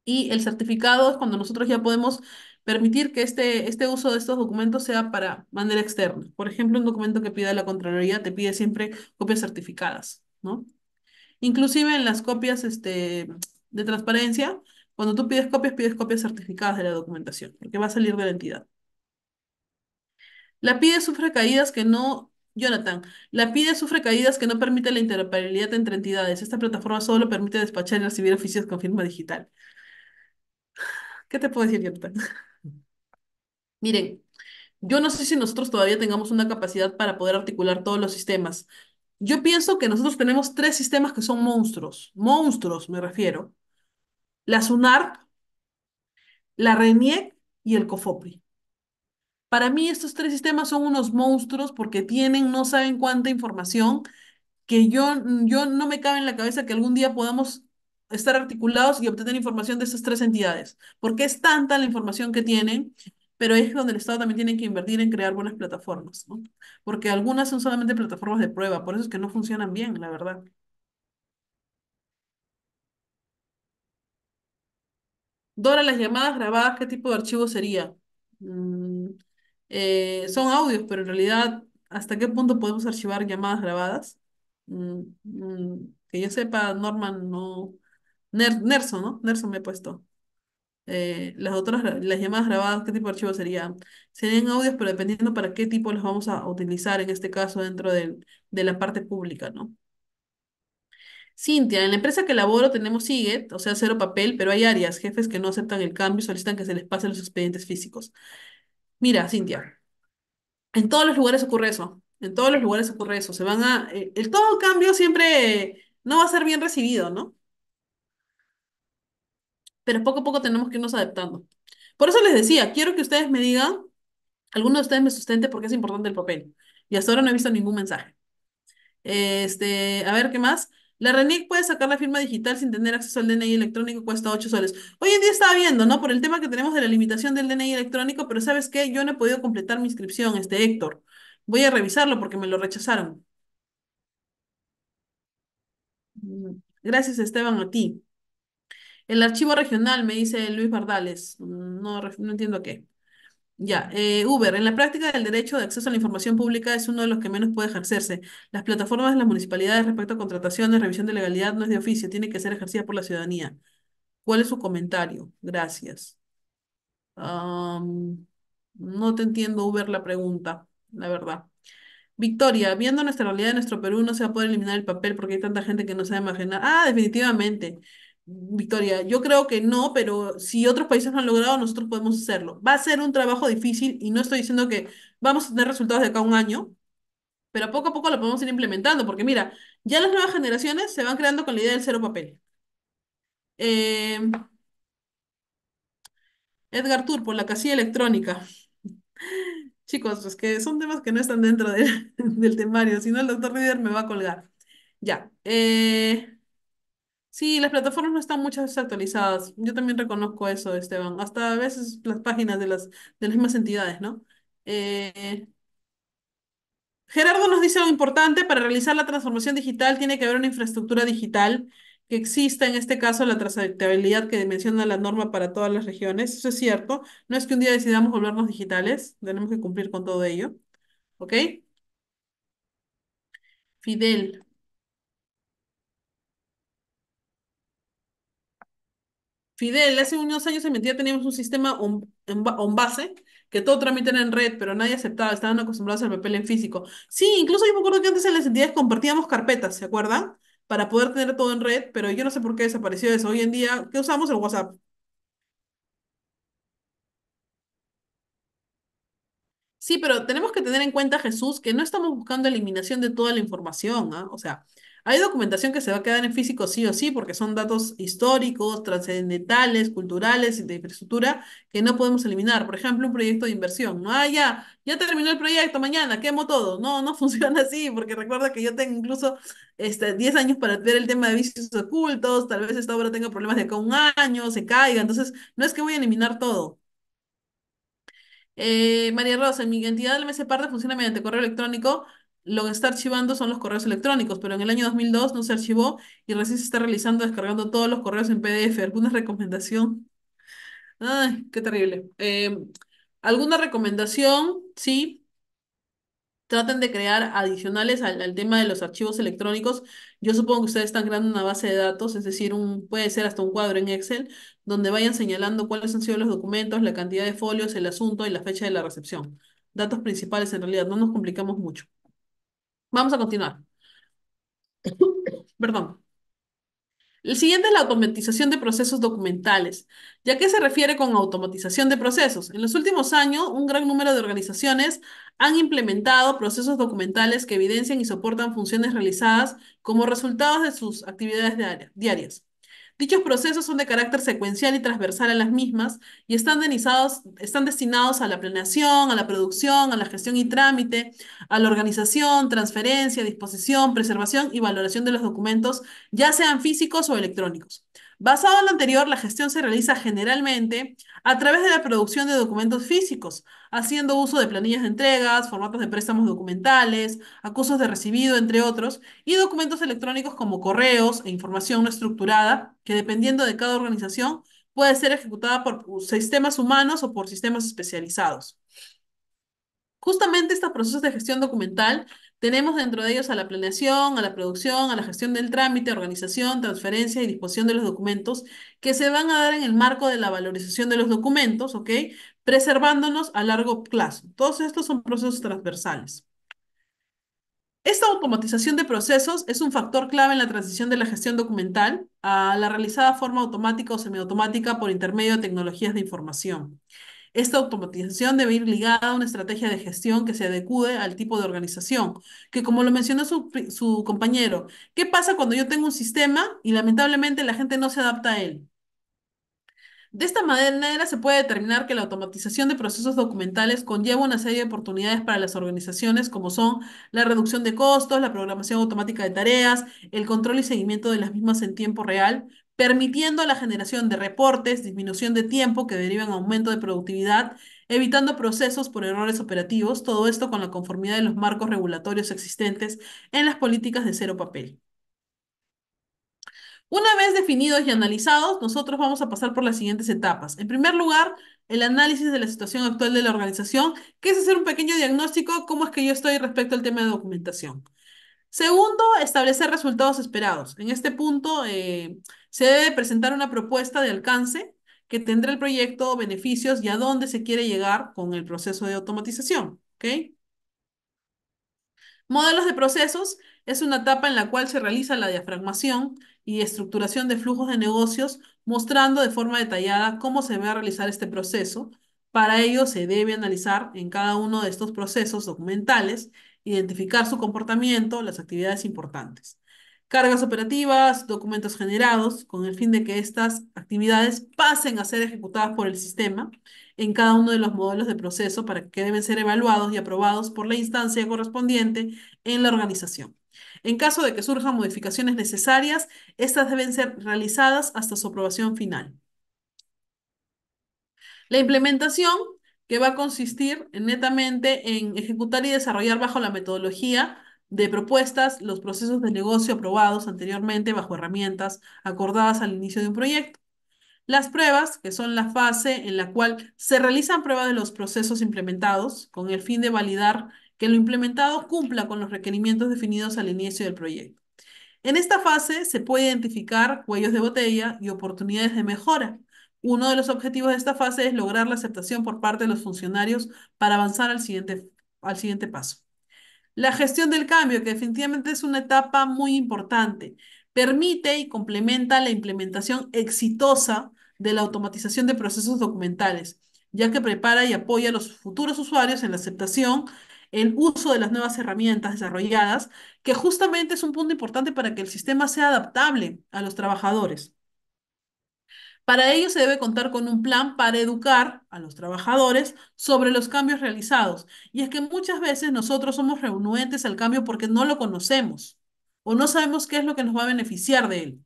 y el certificado es cuando nosotros ya podemos permitir que este uso de estos documentos sea para manera externa. Por ejemplo, un documento que pida la Contraloría te pide siempre copias certificadas, ¿no? Inclusive en las copias de transparencia, cuando tú pides copias certificadas de la documentación, porque va a salir de la entidad. La PIDE sufre caídas que no, Jonathan, la PIDE sufre caídas que no permite la interoperabilidad entre entidades. Esta plataforma solo permite despachar y recibir oficios con firma digital. ¿Qué te puedo decir, Jonathan? Miren, yo no sé si nosotros todavía tengamos una capacidad para poder articular todos los sistemas. Yo pienso que nosotros tenemos tres sistemas que son monstruos me refiero. La SUNARP, la RENIEC y el COFOPRI. Para mí estos tres sistemas son unos monstruos porque tienen no saben cuánta información que yo no me cabe en la cabeza que algún día podamos estar articulados y obtener información de esas tres entidades, porque es tanta la información que tienen, pero es donde el Estado también tiene que invertir en crear buenas plataformas, ¿no? Porque algunas son solamente plataformas de prueba, por eso es que no funcionan bien, la verdad. Dora, las llamadas grabadas, ¿qué tipo de archivo sería? Mm, son audios, pero en realidad, ¿hasta qué punto podemos archivar llamadas grabadas? Que yo sepa, Norman no. Nerso, ¿no? Nerso me he puesto. Las llamadas grabadas, ¿qué tipo de archivo serían? Serían audios, pero dependiendo para qué tipo los vamos a utilizar, en este caso, dentro de la parte pública, ¿no? Cintia, en la empresa que laboro tenemos SIGET, o sea, cero papel, pero hay áreas, jefes que no aceptan el cambio y solicitan que se les pasen los expedientes físicos. Mira, Cintia, en todos los lugares ocurre eso. En todos los lugares ocurre eso. El todo cambio siempre no va a ser bien recibido, ¿no? Pero poco a poco tenemos que irnos adaptando. Por eso les decía, quiero que ustedes me digan, alguno de ustedes me sustente porque es importante el papel. Y hasta ahora no he visto ningún mensaje. A ver, ¿qué más? La RENIEC puede sacar la firma digital sin tener acceso al DNI electrónico, cuesta 8 soles. Hoy en día estaba viendo, ¿no? Por el tema que tenemos de la limitación del DNI electrónico, pero ¿sabes qué? Yo no he podido completar mi inscripción, Héctor. Voy a revisarlo porque me lo rechazaron. Gracias, Esteban, a ti. El archivo regional, me dice Luis Bardales. No, no entiendo qué. Ya, Uber, en la práctica del derecho de acceso a la información pública es uno de los que menos puede ejercerse. Las plataformas de las municipalidades respecto a contrataciones, revisión de legalidad no es de oficio, tiene que ser ejercida por la ciudadanía. ¿Cuál es su comentario? Gracias. Am, no te entiendo, Uber, la pregunta, la verdad. Victoria, viendo nuestra realidad de nuestro Perú, no se va a poder eliminar el papel porque hay tanta gente que no sabe imaginar. Ah, definitivamente. Victoria, yo creo que no, pero si otros países lo han logrado, nosotros podemos hacerlo. Va a ser un trabajo difícil y no estoy diciendo que vamos a tener resultados de acá a un año, pero poco a poco lo podemos ir implementando, porque mira, ya las nuevas generaciones se van creando con la idea del cero papel. Eh, Edgar Turpo, la casilla electrónica. Chicos, es que son temas que no están dentro del temario, si no el doctor Reader me va a colgar. Ya. Sí, las plataformas no están muchas veces actualizadas. Yo también reconozco eso, Esteban. Hasta a veces las páginas de las mismas entidades, ¿no? Eh, Gerardo nos dice algo importante: para realizar la transformación digital tiene que haber una infraestructura digital que exista, en este caso la trazabilidad que menciona la norma para todas las regiones. Eso es cierto. No es que un día decidamos volvernos digitales, tenemos que cumplir con todo ello. ¿Ok? Fidel. Fidel, hace unos años en mentira teníamos un sistema on base, que todo trámite era en red, pero nadie aceptaba, estaban acostumbrados al papel en físico. Sí, incluso yo me acuerdo que antes en las entidades compartíamos carpetas, ¿se acuerdan? Para poder tener todo en red, pero yo no sé por qué desapareció eso. Hoy en día, ¿qué usamos? El WhatsApp. Sí, pero tenemos que tener en cuenta, Jesús, que no estamos buscando eliminación de toda la información, ¿ah? O sea, hay documentación que se va a quedar en físico sí o sí, porque son datos históricos, trascendentales, culturales y de infraestructura que no podemos eliminar. Por ejemplo, un proyecto de inversión, ¿no? Ah, ya terminó el proyecto, mañana quemo todo. No, no funciona así, porque recuerda que yo tengo incluso 10 años para ver el tema de vicios ocultos, tal vez esta obra tenga problemas de acá a un año, se caiga, entonces no es que voy a eliminar todo. María Rosa, en mi entidad del MC Parte funciona mediante correo electrónico. Lo que está archivando son los correos electrónicos, pero en el año 2002 no se archivó y recién se está realizando, descargando todos los correos en PDF. ¿Alguna recomendación? Ay, qué terrible. ¿Alguna recomendación? Sí. Traten de crear adicionales al tema de los archivos electrónicos. Yo supongo que ustedes están creando una base de datos, es decir, puede ser hasta un cuadro en Excel, donde vayan señalando cuáles han sido los documentos, la cantidad de folios, el asunto y la fecha de la recepción. Datos principales en realidad, no nos complicamos mucho. Vamos a continuar. Perdón. El siguiente es la automatización de procesos documentales. ¿Ya qué se refiere con automatización de procesos? En los últimos años, un gran número de organizaciones han implementado procesos documentales que evidencian y soportan funciones realizadas como resultados de sus actividades diarias. Dichos procesos son de carácter secuencial y transversal a las mismas y están destinados a la planeación, a la producción, a la gestión y trámite, a la organización, transferencia, disposición, preservación y valoración de los documentos, ya sean físicos o electrónicos. Basado en lo anterior, la gestión se realiza generalmente a través de la producción de documentos físicos, haciendo uso de planillas de entregas, formatos de préstamos documentales, acusos de recibido, entre otros, y documentos electrónicos como correos e información no estructurada, que dependiendo de cada organización puede ser ejecutada por sistemas humanos o por sistemas especializados. Justamente estos procesos de gestión documental tenemos dentro de ellos a la planeación, a la producción, a la gestión del trámite, organización, transferencia y disposición de los documentos que se van a dar en el marco de la valorización de los documentos, ¿ok? Preservándonos a largo plazo. Todos estos son procesos transversales. Esta automatización de procesos es un factor clave en la transición de la gestión documental a la realizada de forma automática o semiautomática por intermedio de tecnologías de información. Esta automatización debe ir ligada a una estrategia de gestión que se adecue al tipo de organización, que como lo mencionó su compañero, ¿qué pasa cuando yo tengo un sistema y lamentablemente la gente no se adapta a él? De esta manera se puede determinar que la automatización de procesos documentales conlleva una serie de oportunidades para las organizaciones, como son la reducción de costos, la programación automática de tareas, el control y seguimiento de las mismas en tiempo real, permitiendo la generación de reportes, disminución de tiempo que derivan aumento de productividad, evitando procesos por errores operativos, todo esto con la conformidad de los marcos regulatorios existentes en las políticas de cero papel. Una vez definidos y analizados, nosotros vamos a pasar por las siguientes etapas. En primer lugar, el análisis de la situación actual de la organización, que es hacer un pequeño diagnóstico, cómo es que yo estoy respecto al tema de documentación. Segundo, establecer resultados esperados. En este punto, se debe presentar una propuesta de alcance que tendrá el proyecto, beneficios y a dónde se quiere llegar con el proceso de automatización. ¿Ok? Modelos de procesos es una etapa en la cual se realiza la diafragmación y estructuración de flujos de negocios, mostrando de forma detallada cómo se va a realizar este proceso. Para ello se debe analizar en cada uno de estos procesos documentales, identificar su comportamiento, las actividades importantes. Cargas operativas, documentos generados, con el fin de que estas actividades pasen a ser ejecutadas por el sistema en cada uno de los modelos de proceso para que deben ser evaluados y aprobados por la instancia correspondiente en la organización. En caso de que surjan modificaciones necesarias, estas deben ser realizadas hasta su aprobación final. La implementación, que va a consistir netamente en ejecutar y desarrollar bajo la metodología de propuestas los procesos de negocio aprobados anteriormente bajo herramientas acordadas al inicio de un proyecto. Las pruebas, que son la fase en la cual se realizan pruebas de los procesos implementados con el fin de validar que lo implementado cumpla con los requerimientos definidos al inicio del proyecto. En esta fase se puede identificar cuellos de botella y oportunidades de mejora. Uno de los objetivos de esta fase es lograr la aceptación por parte de los funcionarios para avanzar al siguiente paso. La gestión del cambio, que definitivamente es una etapa muy importante, permite y complementa la implementación exitosa de la automatización de procesos documentales, ya que prepara y apoya a los futuros usuarios en la aceptación, el uso de las nuevas herramientas desarrolladas, que justamente es un punto importante para que el sistema sea adaptable a los trabajadores. Para ello se debe contar con un plan para educar a los trabajadores sobre los cambios realizados. Y es que muchas veces nosotros somos renuentes al cambio porque no lo conocemos o no sabemos qué es lo que nos va a beneficiar de él.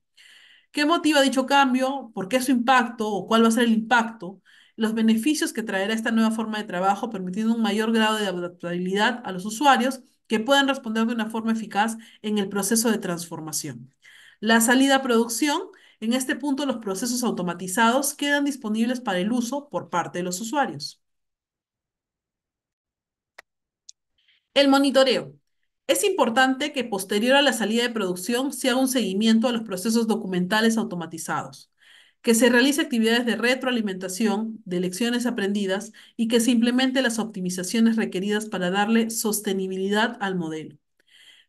¿Qué motiva dicho cambio? ¿Por qué su impacto o cuál va a ser el impacto? Los beneficios que traerá esta nueva forma de trabajo, permitiendo un mayor grado de adaptabilidad a los usuarios que puedan responder de una forma eficaz en el proceso de transformación. La salida a producción. En este punto, los procesos automatizados quedan disponibles para el uso por parte de los usuarios. El monitoreo. Es importante que posterior a la salida de producción se haga un seguimiento a los procesos documentales automatizados, que se realice actividades de retroalimentación de lecciones aprendidas y que se implemente las optimizaciones requeridas para darle sostenibilidad al modelo.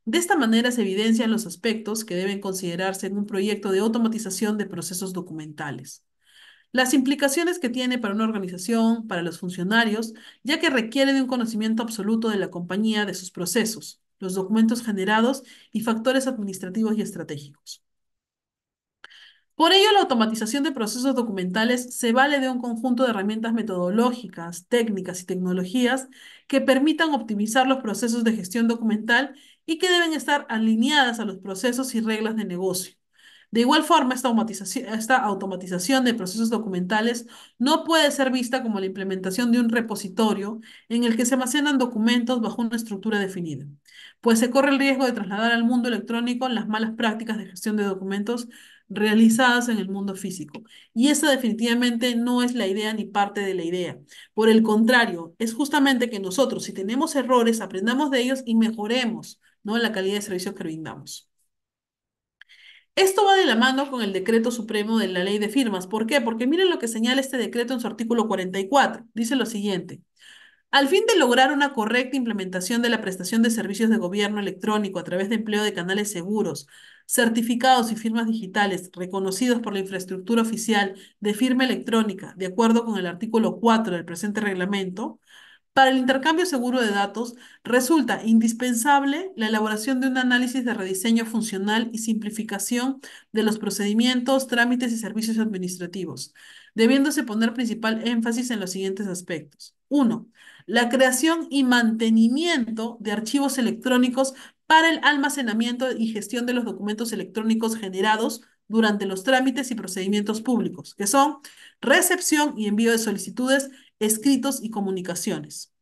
De esta manera se evidencian los aspectos que deben considerarse en un proyecto de automatización de procesos documentales. Las implicaciones que tiene para una organización, para los funcionarios, ya que requiere de un conocimiento absoluto de la compañía, de sus procesos, los documentos generados y factores administrativos y estratégicos. Por ello, la automatización de procesos documentales se vale de un conjunto de herramientas metodológicas, técnicas y tecnologías que permitan optimizar los procesos de gestión documental y que deben estar alineadas a los procesos y reglas de negocio. De igual forma, esta automatización de procesos documentales no puede ser vista como la implementación de un repositorio en el que se almacenan documentos bajo una estructura definida, pues se corre el riesgo de trasladar al mundo electrónico las malas prácticas de gestión de documentos realizadas en el mundo físico. Y esa definitivamente no es la idea ni parte de la idea. Por el contrario, es justamente que nosotros, si tenemos errores, aprendamos de ellos y mejoremos, ¿no?, la calidad de servicio que brindamos. Esto va de la mano con el decreto supremo de la ley de firmas. ¿Por qué? Porque miren lo que señala este decreto en su artículo 44. Dice lo siguiente. Al fin de lograr una correcta implementación de la prestación de servicios de gobierno electrónico a través de empleo de canales seguros, certificados y firmas digitales reconocidos por la infraestructura oficial de firma electrónica, de acuerdo con el artículo 4 del presente reglamento, para el intercambio seguro de datos, resulta indispensable la elaboración de un análisis de rediseño funcional y simplificación de los procedimientos, trámites y servicios administrativos, debiéndose poner principal énfasis en los siguientes aspectos. Uno, la creación y mantenimiento de archivos electrónicos para el almacenamiento y gestión de los documentos electrónicos generados durante los trámites y procedimientos públicos, que son recepción y envío de solicitudes, escritos y comunicaciones.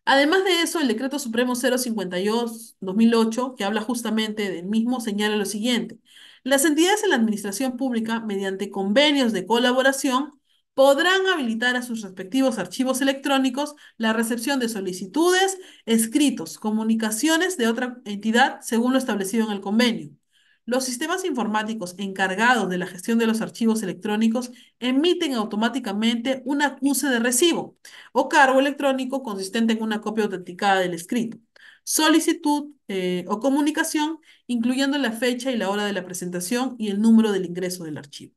Además de eso, el Decreto Supremo 052/2008, que habla justamente del mismo, señala lo siguiente. Las entidades en la administración pública, mediante convenios de colaboración, podrán habilitar a sus respectivos archivos electrónicos la recepción de solicitudes, escritos, comunicaciones de otra entidad según lo establecido en el convenio. Los sistemas informáticos encargados de la gestión de los archivos electrónicos emiten automáticamente un acuse de recibo o cargo electrónico consistente en una copia autenticada del escrito, solicitud o comunicación, incluyendo la fecha y la hora de la presentación y el número del ingreso del archivo.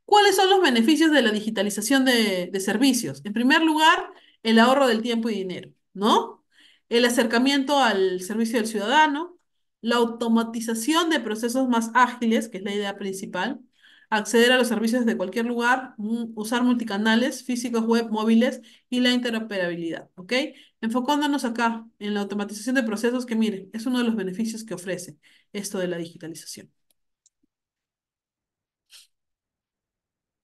¿Cuáles son los beneficios de la digitalización de servicios? En primer lugar, el ahorro del tiempo y dinero, ¿no? El acercamiento al servicio del ciudadano, la automatización de procesos más ágiles, que es la idea principal, acceder a los servicios de cualquier lugar, usar multicanales, físicos, web, móviles y la interoperabilidad, ¿ok? Enfocándonos acá en la automatización de procesos que, miren, es uno de los beneficios que ofrece esto de la digitalización.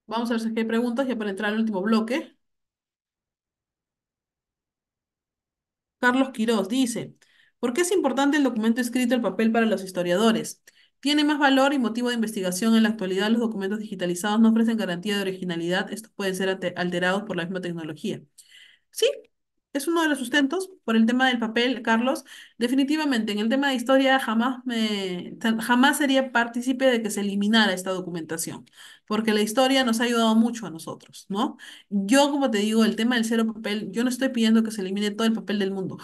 Vamos a ver si hay preguntas ya para entrar al último bloque. Carlos Quirós dice, ¿por qué es importante el documento escrito, el papel para los historiadores? Tiene más valor y motivo de investigación en la actualidad. Los documentos digitalizados no ofrecen garantía de originalidad. Estos pueden ser alterados por la misma tecnología. Sí, es uno de los sustentos por el tema del papel, Carlos. Definitivamente, en el tema de historia jamás sería partícipe de que se eliminara esta documentación, porque la historia nos ha ayudado mucho a nosotros, ¿no? Yo, como te digo, el tema del cero papel, yo no estoy pidiendo que se elimine todo el papel del mundo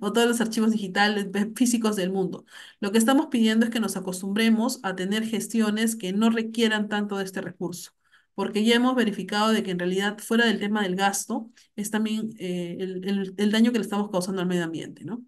o todos los archivos digitales, físicos del mundo. Lo que estamos pidiendo es que nos acostumbremos a tener gestiones que no requieran tanto de este recurso, porque ya hemos verificado de que en realidad, fuera del tema del gasto, es también el daño que le estamos causando al medio ambiente, ¿no?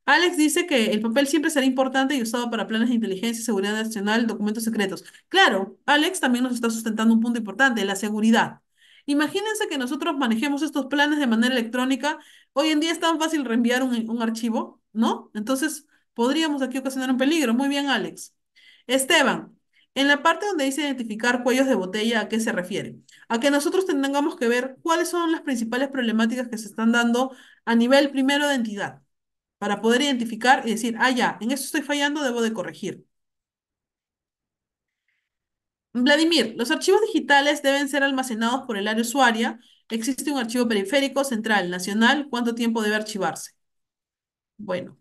Alex dice que el papel siempre será importante y usado para planes de inteligencia, seguridad nacional, documentos secretos. Claro, Alex también nos está sustentando un punto importante, la seguridad. Imagínense que nosotros manejemos estos planes de manera electrónica. Hoy en día es tan fácil reenviar un archivo, ¿no? Entonces, podríamos aquí ocasionar un peligro. Muy bien, Alex. Esteban, en la parte donde dice identificar cuellos de botella, ¿a qué se refiere? A que nosotros tengamos que ver cuáles son las principales problemáticas que se están dando a nivel primero de entidad para poder identificar y decir, ah, ya, en esto estoy fallando, debo de corregir. Vladimir, los archivos digitales deben ser almacenados por el área usuaria. Existe un archivo periférico, central, nacional. ¿Cuánto tiempo debe archivarse? Bueno,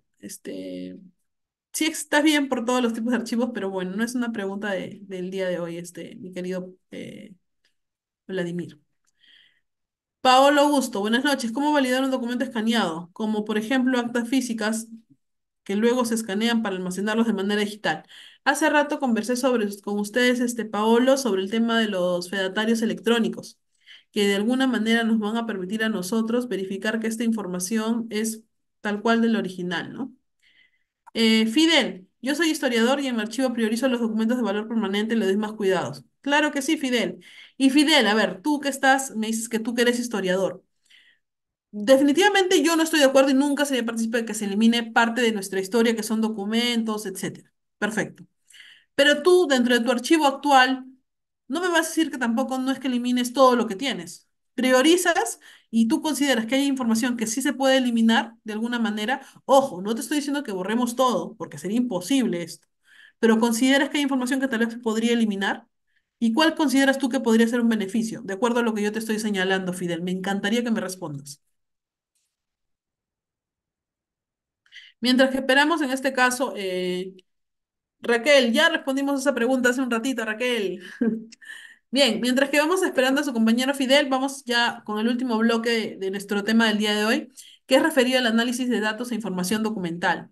sí está bien por todos los tipos de archivos, pero bueno, no es una pregunta del día de hoy, mi querido Vladimir. Paolo Augusto, buenas noches. ¿Cómo validar un documento escaneado? Como por ejemplo actas físicas que luego se escanean para almacenarlos de manera digital. Hace rato conversé con ustedes, Paolo, sobre el tema de los fedatarios electrónicos, que de alguna manera nos van a permitir a nosotros verificar que esta información es tal cual del original, ¿no? Fidel, yo soy historiador y en mi archivo priorizo los documentos de valor permanente y le doy más cuidados. Claro que sí, Fidel. Y Fidel, a ver, tú que estás, me dices que tú que eres historiador. Definitivamente yo no estoy de acuerdo y nunca sería partícipe de que se elimine parte de nuestra historia, que son documentos, etcétera. Perfecto. Pero tú, dentro de tu archivo actual, no me vas a decir que tampoco no es que elimines todo lo que tienes. Priorizas y tú consideras que hay información que sí se puede eliminar de alguna manera. Ojo, no te estoy diciendo que borremos todo, porque sería imposible esto. Pero consideras que hay información que tal vez se podría eliminar. ¿Y cuál consideras tú que podría ser un beneficio? De acuerdo a lo que yo te estoy señalando, Fidel. Me encantaría que me respondas. Mientras que esperamos, en este caso, Raquel, ya respondimos a esa pregunta hace un ratito, Raquel. Bien, mientras que vamos esperando a su compañero Fidel, vamos ya con el último bloque de nuestro tema del día de hoy, que es referido al análisis de datos e información documental.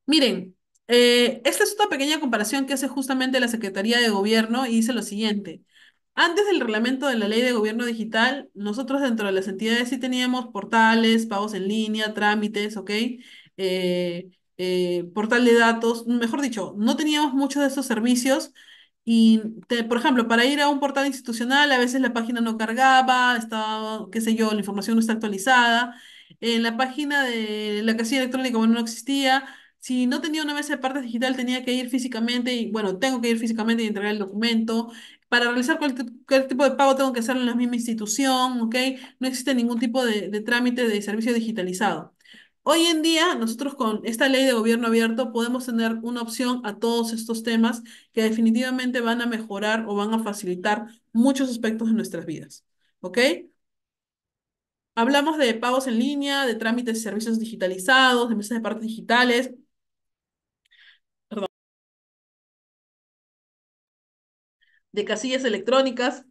Miren, esta es una pequeña comparación que hace justamente la Secretaría de Gobierno y dice lo siguiente. Antes del reglamento de la Ley de Gobierno Digital, nosotros dentro de las entidades sí teníamos portales, pagos en línea, trámites, ¿ok? Portal de datos, mejor dicho, no teníamos muchos de esos servicios y, por ejemplo, para ir a un portal institucional, a veces la página no cargaba, estaba, qué sé yo, la información no está actualizada. En la página de la casilla electrónica, bueno, no existía. Si no tenía una mesa de partes digital, tenía que ir físicamente y, bueno, tengo que ir físicamente y entregar el documento. Para realizar cualquier tipo de pago tengo que hacerlo en la misma institución, ¿ok? No existe ningún tipo de trámite de servicio digitalizado. Hoy en día, nosotros con esta ley de gobierno abierto podemos tener una opción a todos estos temas que definitivamente van a mejorar o van a facilitar muchos aspectos de nuestras vidas, ¿ok? Hablamos de pagos en línea, de trámites y servicios digitalizados, de mesas de partes digitales, perdón, de casillas electrónicas,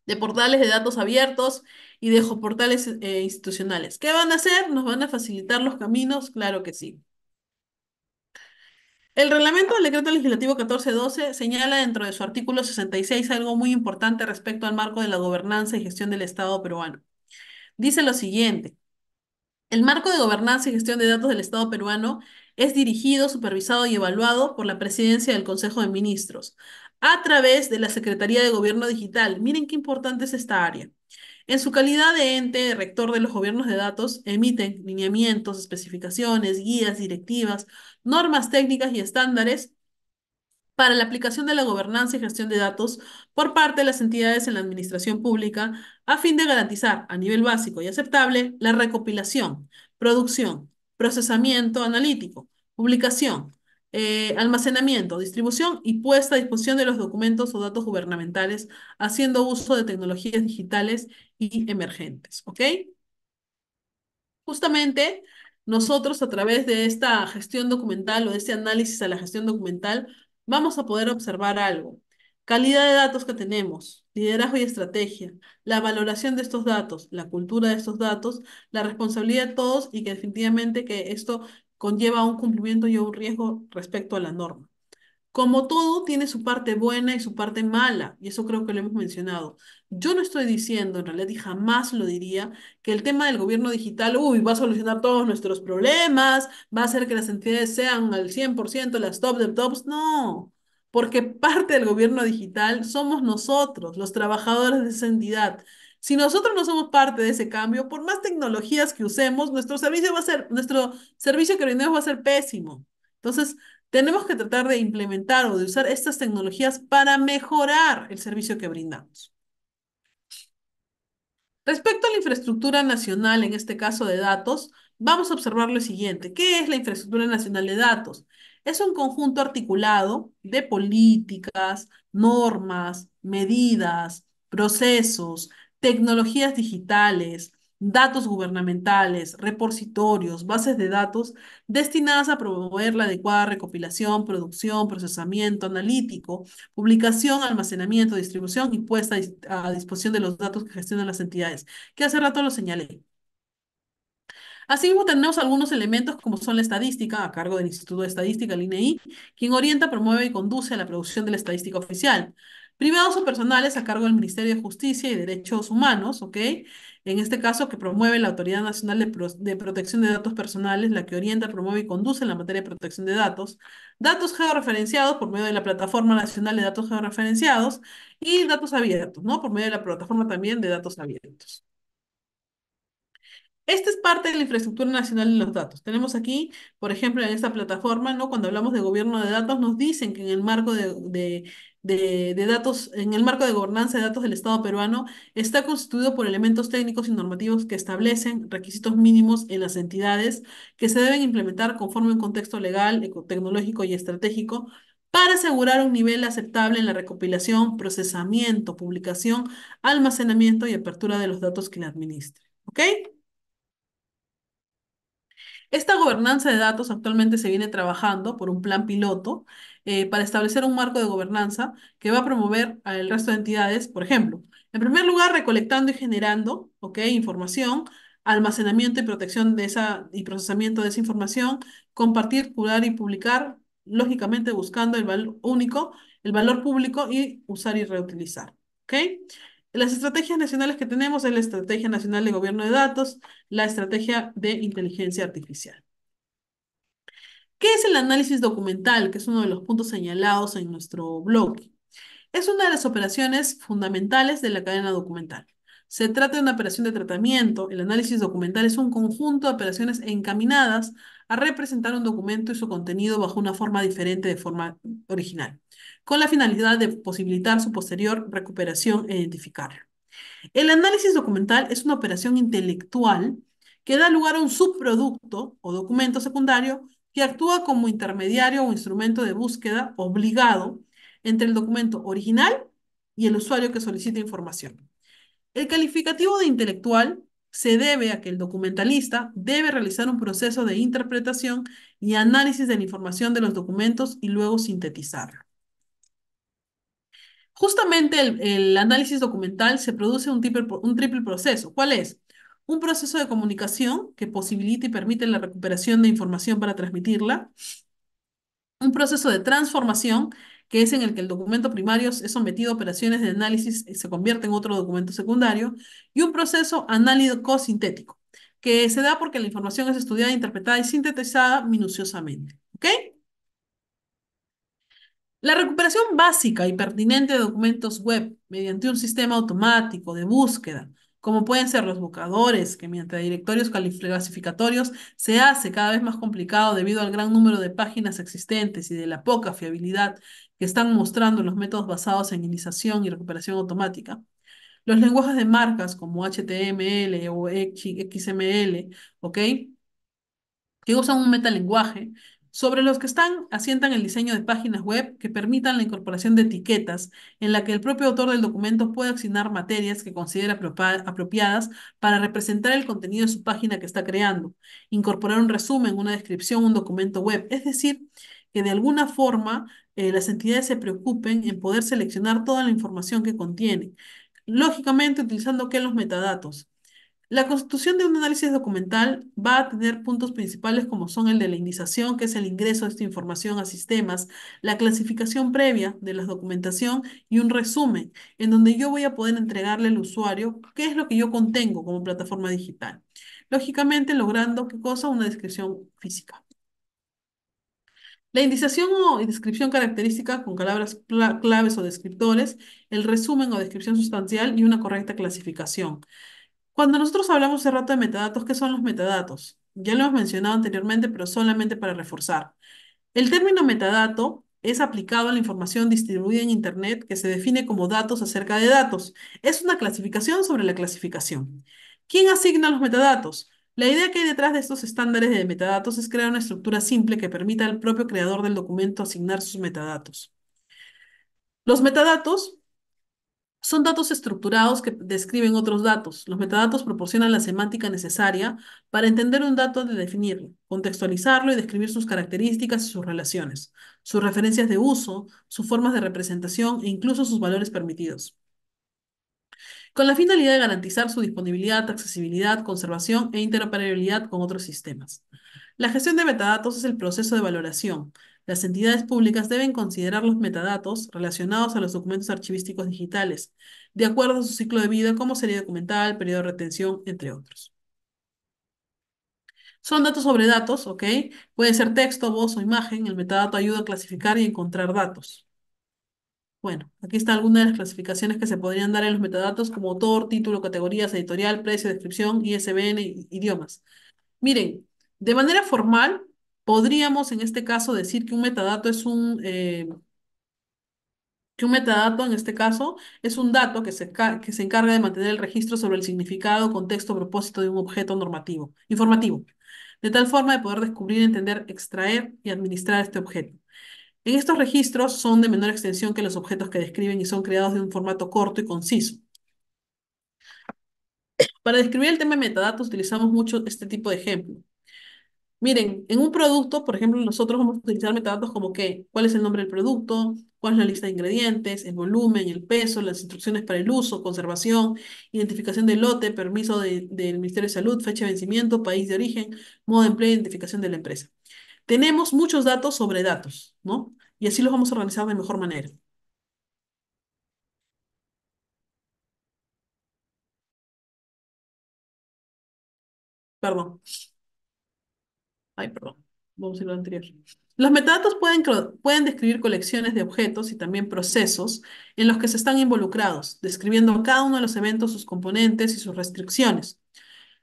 de portales de datos abiertos y de portales institucionales. ¿Qué van a hacer? ¿Nos van a facilitar los caminos? Claro que sí. El reglamento del decreto legislativo 1412 señala dentro de su artículo 66 algo muy importante respecto al marco de la gobernanza y gestión del Estado peruano. Dice lo siguiente. El marco de gobernanza y gestión de datos del Estado peruano es dirigido, supervisado y evaluado por la Presidencia del Consejo de Ministros a través de la Secretaría de Gobierno Digital. Miren qué importante es esta área. En su calidad de ente rector de los gobiernos de datos, emiten lineamientos, especificaciones, guías, directivas, normas técnicas y estándares para la aplicación de la gobernanza y gestión de datos por parte de las entidades en la administración pública a fin de garantizar a nivel básico y aceptable la recopilación, producción, procesamiento analítico, publicación, almacenamiento, distribución y puesta a disposición de los documentos o datos gubernamentales, haciendo uso de tecnologías digitales y emergentes. ¿Ok? Justamente nosotros a través de esta gestión documental o de este análisis a la gestión documental vamos a poder observar algo. Calidad de datos que tenemos, liderazgo y estrategia, la valoración de estos datos, la cultura de estos datos, la responsabilidad de todos y que definitivamente que esto conlleva un cumplimiento y un riesgo respecto a la norma. Como todo, tiene su parte buena y su parte mala, y eso creo que lo hemos mencionado. Yo no estoy diciendo, en realidad, y jamás lo diría, que el tema del gobierno digital, uy, va a solucionar todos nuestros problemas, va a hacer que las entidades sean al 100% las top de tops. No, porque parte del gobierno digital somos nosotros, los trabajadores de esa entidad. Si nosotros no somos parte de ese cambio, por más tecnologías que usemos, nuestro servicio que brindemos va a ser pésimo. Entonces, tenemos que tratar de implementar o de usar estas tecnologías para mejorar el servicio que brindamos. Respecto a la infraestructura nacional, en este caso de datos, vamos a observar lo siguiente. ¿Qué es la infraestructura nacional de datos? Es un conjunto articulado de políticas, normas, medidas, procesos, tecnologías digitales, datos gubernamentales, repositorios, bases de datos destinadas a promover la adecuada recopilación, producción, procesamiento analítico, publicación, almacenamiento, distribución y puesta a disposición de los datos que gestionan las entidades, que hace rato lo señalé. Asimismo, tenemos algunos elementos como son la estadística, a cargo del Instituto de Estadística, el INEI, quien orienta, promueve y conduce a la producción de la estadística oficial. Privados o personales a cargo del Ministerio de Justicia y Derechos Humanos, ¿ok? En este caso, que promueve la Autoridad Nacional de Protección de Datos Personales, la que orienta, promueve y conduce en la materia de protección de datos. Datos georreferenciados por medio de la Plataforma Nacional de Datos Georreferenciados y datos abiertos, ¿no? Por medio de la plataforma también de datos abiertos. Esta es parte de la infraestructura nacional de los datos. Tenemos aquí, por ejemplo, en esta plataforma, ¿no? Cuando hablamos de gobierno de datos, nos dicen que en el marco de datos, en el marco de gobernanza de datos del Estado peruano, está constituido por elementos técnicos y normativos que establecen requisitos mínimos en las entidades que se deben implementar conforme a un contexto legal, tecnológico y estratégico para asegurar un nivel aceptable en la recopilación, procesamiento, publicación, almacenamiento y apertura de los datos que la administre. ¿Ok? Esta gobernanza de datos actualmente se viene trabajando por un plan piloto para establecer un marco de gobernanza que va a promover al resto de entidades, por ejemplo, en primer lugar, recolectando y generando, ¿ok? Información, almacenamiento y protección de esa y procesamiento de esa información, compartir, curar y publicar, lógicamente buscando el valor único, el valor público y usar y reutilizar, ¿ok? Las estrategias nacionales que tenemos es la Estrategia Nacional de Gobierno de Datos, la Estrategia de Inteligencia Artificial. ¿Qué es el análisis documental? Que es uno de los puntos señalados en nuestro blog. Es una de las operaciones fundamentales de la cadena documental. Se trata de una operación de tratamiento. El análisis documental es un conjunto de operaciones encaminadas a representar un documento y su contenido bajo una forma diferente de forma original, con la finalidad de posibilitar su posterior recuperación e identificarlo. El análisis documental es una operación intelectual que da lugar a un subproducto o documento secundario que actúa como intermediario o instrumento de búsqueda obligado entre el documento original y el usuario que solicita información. El calificativo de intelectual se debe a que el documentalista debe realizar un proceso de interpretación y análisis de la información de los documentos y luego sintetizarlo. Justamente el análisis documental se produce un triple proceso. ¿Cuál es? Un proceso de comunicación que posibilita y permite la recuperación de información para transmitirla. Un proceso de transformación, que es en el que el documento primario es sometido a operaciones de análisis y se convierte en otro documento secundario. Y un proceso analítico sintético, que se da porque la información es estudiada, interpretada y sintetizada minuciosamente. ¿Ok? La recuperación básica y pertinente de documentos web mediante un sistema automático de búsqueda, como pueden ser los buscadores, que mediante directorios clasificatorios se hace cada vez más complicado debido al gran número de páginas existentes y de la poca fiabilidad que están mostrando los métodos basados en iniciación y recuperación automática. Los lenguajes de marcas como HTML o XML, ¿ok? Que usan un metalenguaje, sobre los que asientan el diseño de páginas web que permitan la incorporación de etiquetas en la que el propio autor del documento puede asignar materias que considera apropiadas para representar el contenido de su página que está creando, incorporar un resumen, una descripción, un documento web, es decir, que de alguna forma las entidades se preocupen en poder seleccionar toda la información que contiene, lógicamente utilizando ¿qué? Los metadatos. La constitución de un análisis documental va a tener puntos principales como son el de la indización, que es el ingreso de esta información a sistemas, la clasificación previa de la documentación y un resumen, en donde yo voy a poder entregarle al usuario qué es lo que yo contengo como plataforma digital. Lógicamente, logrando qué cosa, una descripción física. La indización o descripción característica con palabras claves o descriptores, el resumen o descripción sustancial y una correcta clasificación. Cuando nosotros hablamos hace rato de metadatos, ¿qué son los metadatos? Ya lo hemos mencionado anteriormente, pero solamente para reforzar. El término metadato es aplicado a la información distribuida en Internet que se define como datos acerca de datos. Es una clasificación sobre la clasificación. ¿Quién asigna los metadatos? La idea que hay detrás de estos estándares de metadatos es crear una estructura simple que permita al propio creador del documento asignar sus metadatos. Los metadatos son datos estructurados que describen otros datos. Los metadatos proporcionan la semántica necesaria para entender un dato de definirlo, contextualizarlo y describir sus características y sus relaciones, sus referencias de uso, sus formas de representación e incluso sus valores permitidos, con la finalidad de garantizar su disponibilidad, accesibilidad, conservación e interoperabilidad con otros sistemas. La gestión de metadatos es el proceso de valoración. Las entidades públicas deben considerar los metadatos relacionados a los documentos archivísticos digitales, de acuerdo a su ciclo de vida, como serie documental, periodo de retención, entre otros. Son datos sobre datos, ¿ok? Puede ser texto, voz o imagen. El metadato ayuda a clasificar y encontrar datos. Bueno, aquí está alguna de las clasificaciones que se podrían dar en los metadatos como autor, título, categorías, editorial, precio, descripción, ISBN, idiomas. Miren, de manera formal, podríamos en este caso decir que un metadato es que un metadato en este caso es un dato que se encarga de mantener el registro sobre el significado, contexto, propósito de un objeto normativo, informativo, de tal forma de poder descubrir, entender, extraer y administrar este objeto. En estos registros son de menor extensión que los objetos que describen y son creados de un formato corto y conciso. Para describir el tema de metadatos utilizamos mucho este tipo de ejemplo. Miren, en un producto, por ejemplo, nosotros vamos a utilizar metadatos como que, cuál es el nombre del producto, cuál es la lista de ingredientes, el volumen, el peso, las instrucciones para el uso, conservación, identificación del lote, permiso del Ministerio de Salud, fecha de vencimiento, país de origen, modo de empleo, identificación de la empresa. Tenemos muchos datos sobre datos, ¿no? Y así los vamos a organizar de mejor manera. Perdón. Ay, perdón. Vamos a ir a lo anterior. Los metadatos pueden describir colecciones de objetos y también procesos en los que se están involucrados, describiendo cada uno de los eventos, sus componentes y sus restricciones.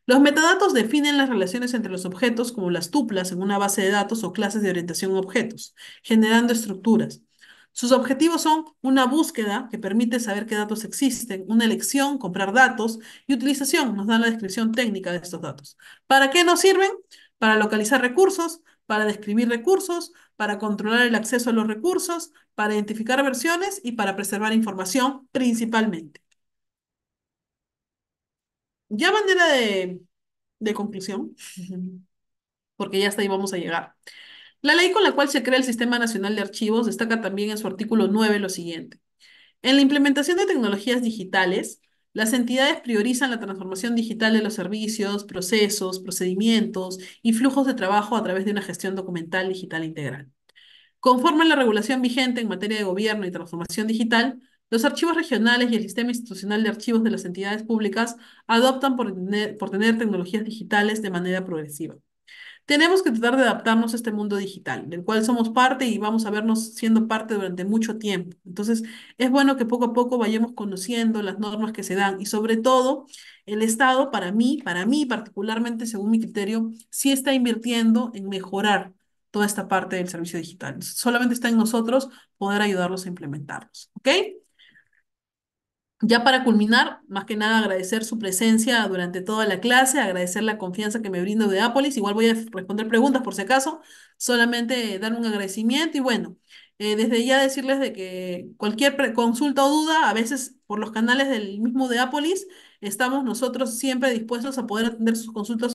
Los metadatos definen las relaciones entre los objetos como las tuplas en una base de datos o clases de orientación a objetos, generando estructuras. Sus objetivos son una búsqueda que permite saber qué datos existen, una elección, comprar datos y utilización, nos dan la descripción técnica de estos datos. ¿Para qué nos sirven? Para localizar recursos, para describir recursos, para controlar el acceso a los recursos, para identificar versiones y para preservar información principalmente. Ya manera de conclusión, porque ya hasta ahí vamos a llegar. La ley con la cual se crea el Sistema Nacional de Archivos destaca también en su artículo 9 lo siguiente. En la implementación de tecnologías digitales, las entidades priorizan la transformación digital de los servicios, procesos, procedimientos y flujos de trabajo a través de una gestión documental digital integral. Conforme a la regulación vigente en materia de gobierno y transformación digital, Los archivos regionales y el sistema institucional de archivos de las entidades públicas adoptan por tener tecnologías digitales de manera progresiva. Tenemos que tratar de adaptarnos a este mundo digital, del cual somos parte y vamos a vernos siendo parte durante mucho tiempo. Entonces, es bueno que poco a poco vayamos conociendo las normas que se dan y sobre todo el Estado, para mí particularmente, según mi criterio, sí está invirtiendo en mejorar toda esta parte del servicio digital. Solamente está en nosotros poder ayudarlos a implementarlos. ¿Ok? Ya para culminar, más que nada agradecer su presencia durante toda la clase, agradecer la confianza que me brindo de Apolis. Igual voy a responder preguntas por si acaso, solamente dar un agradecimiento y bueno, desde ya decirles de que cualquier consulta o duda, a veces por los canales del mismo de Apolis, estamos nosotros siempre dispuestos a poder atender sus consultas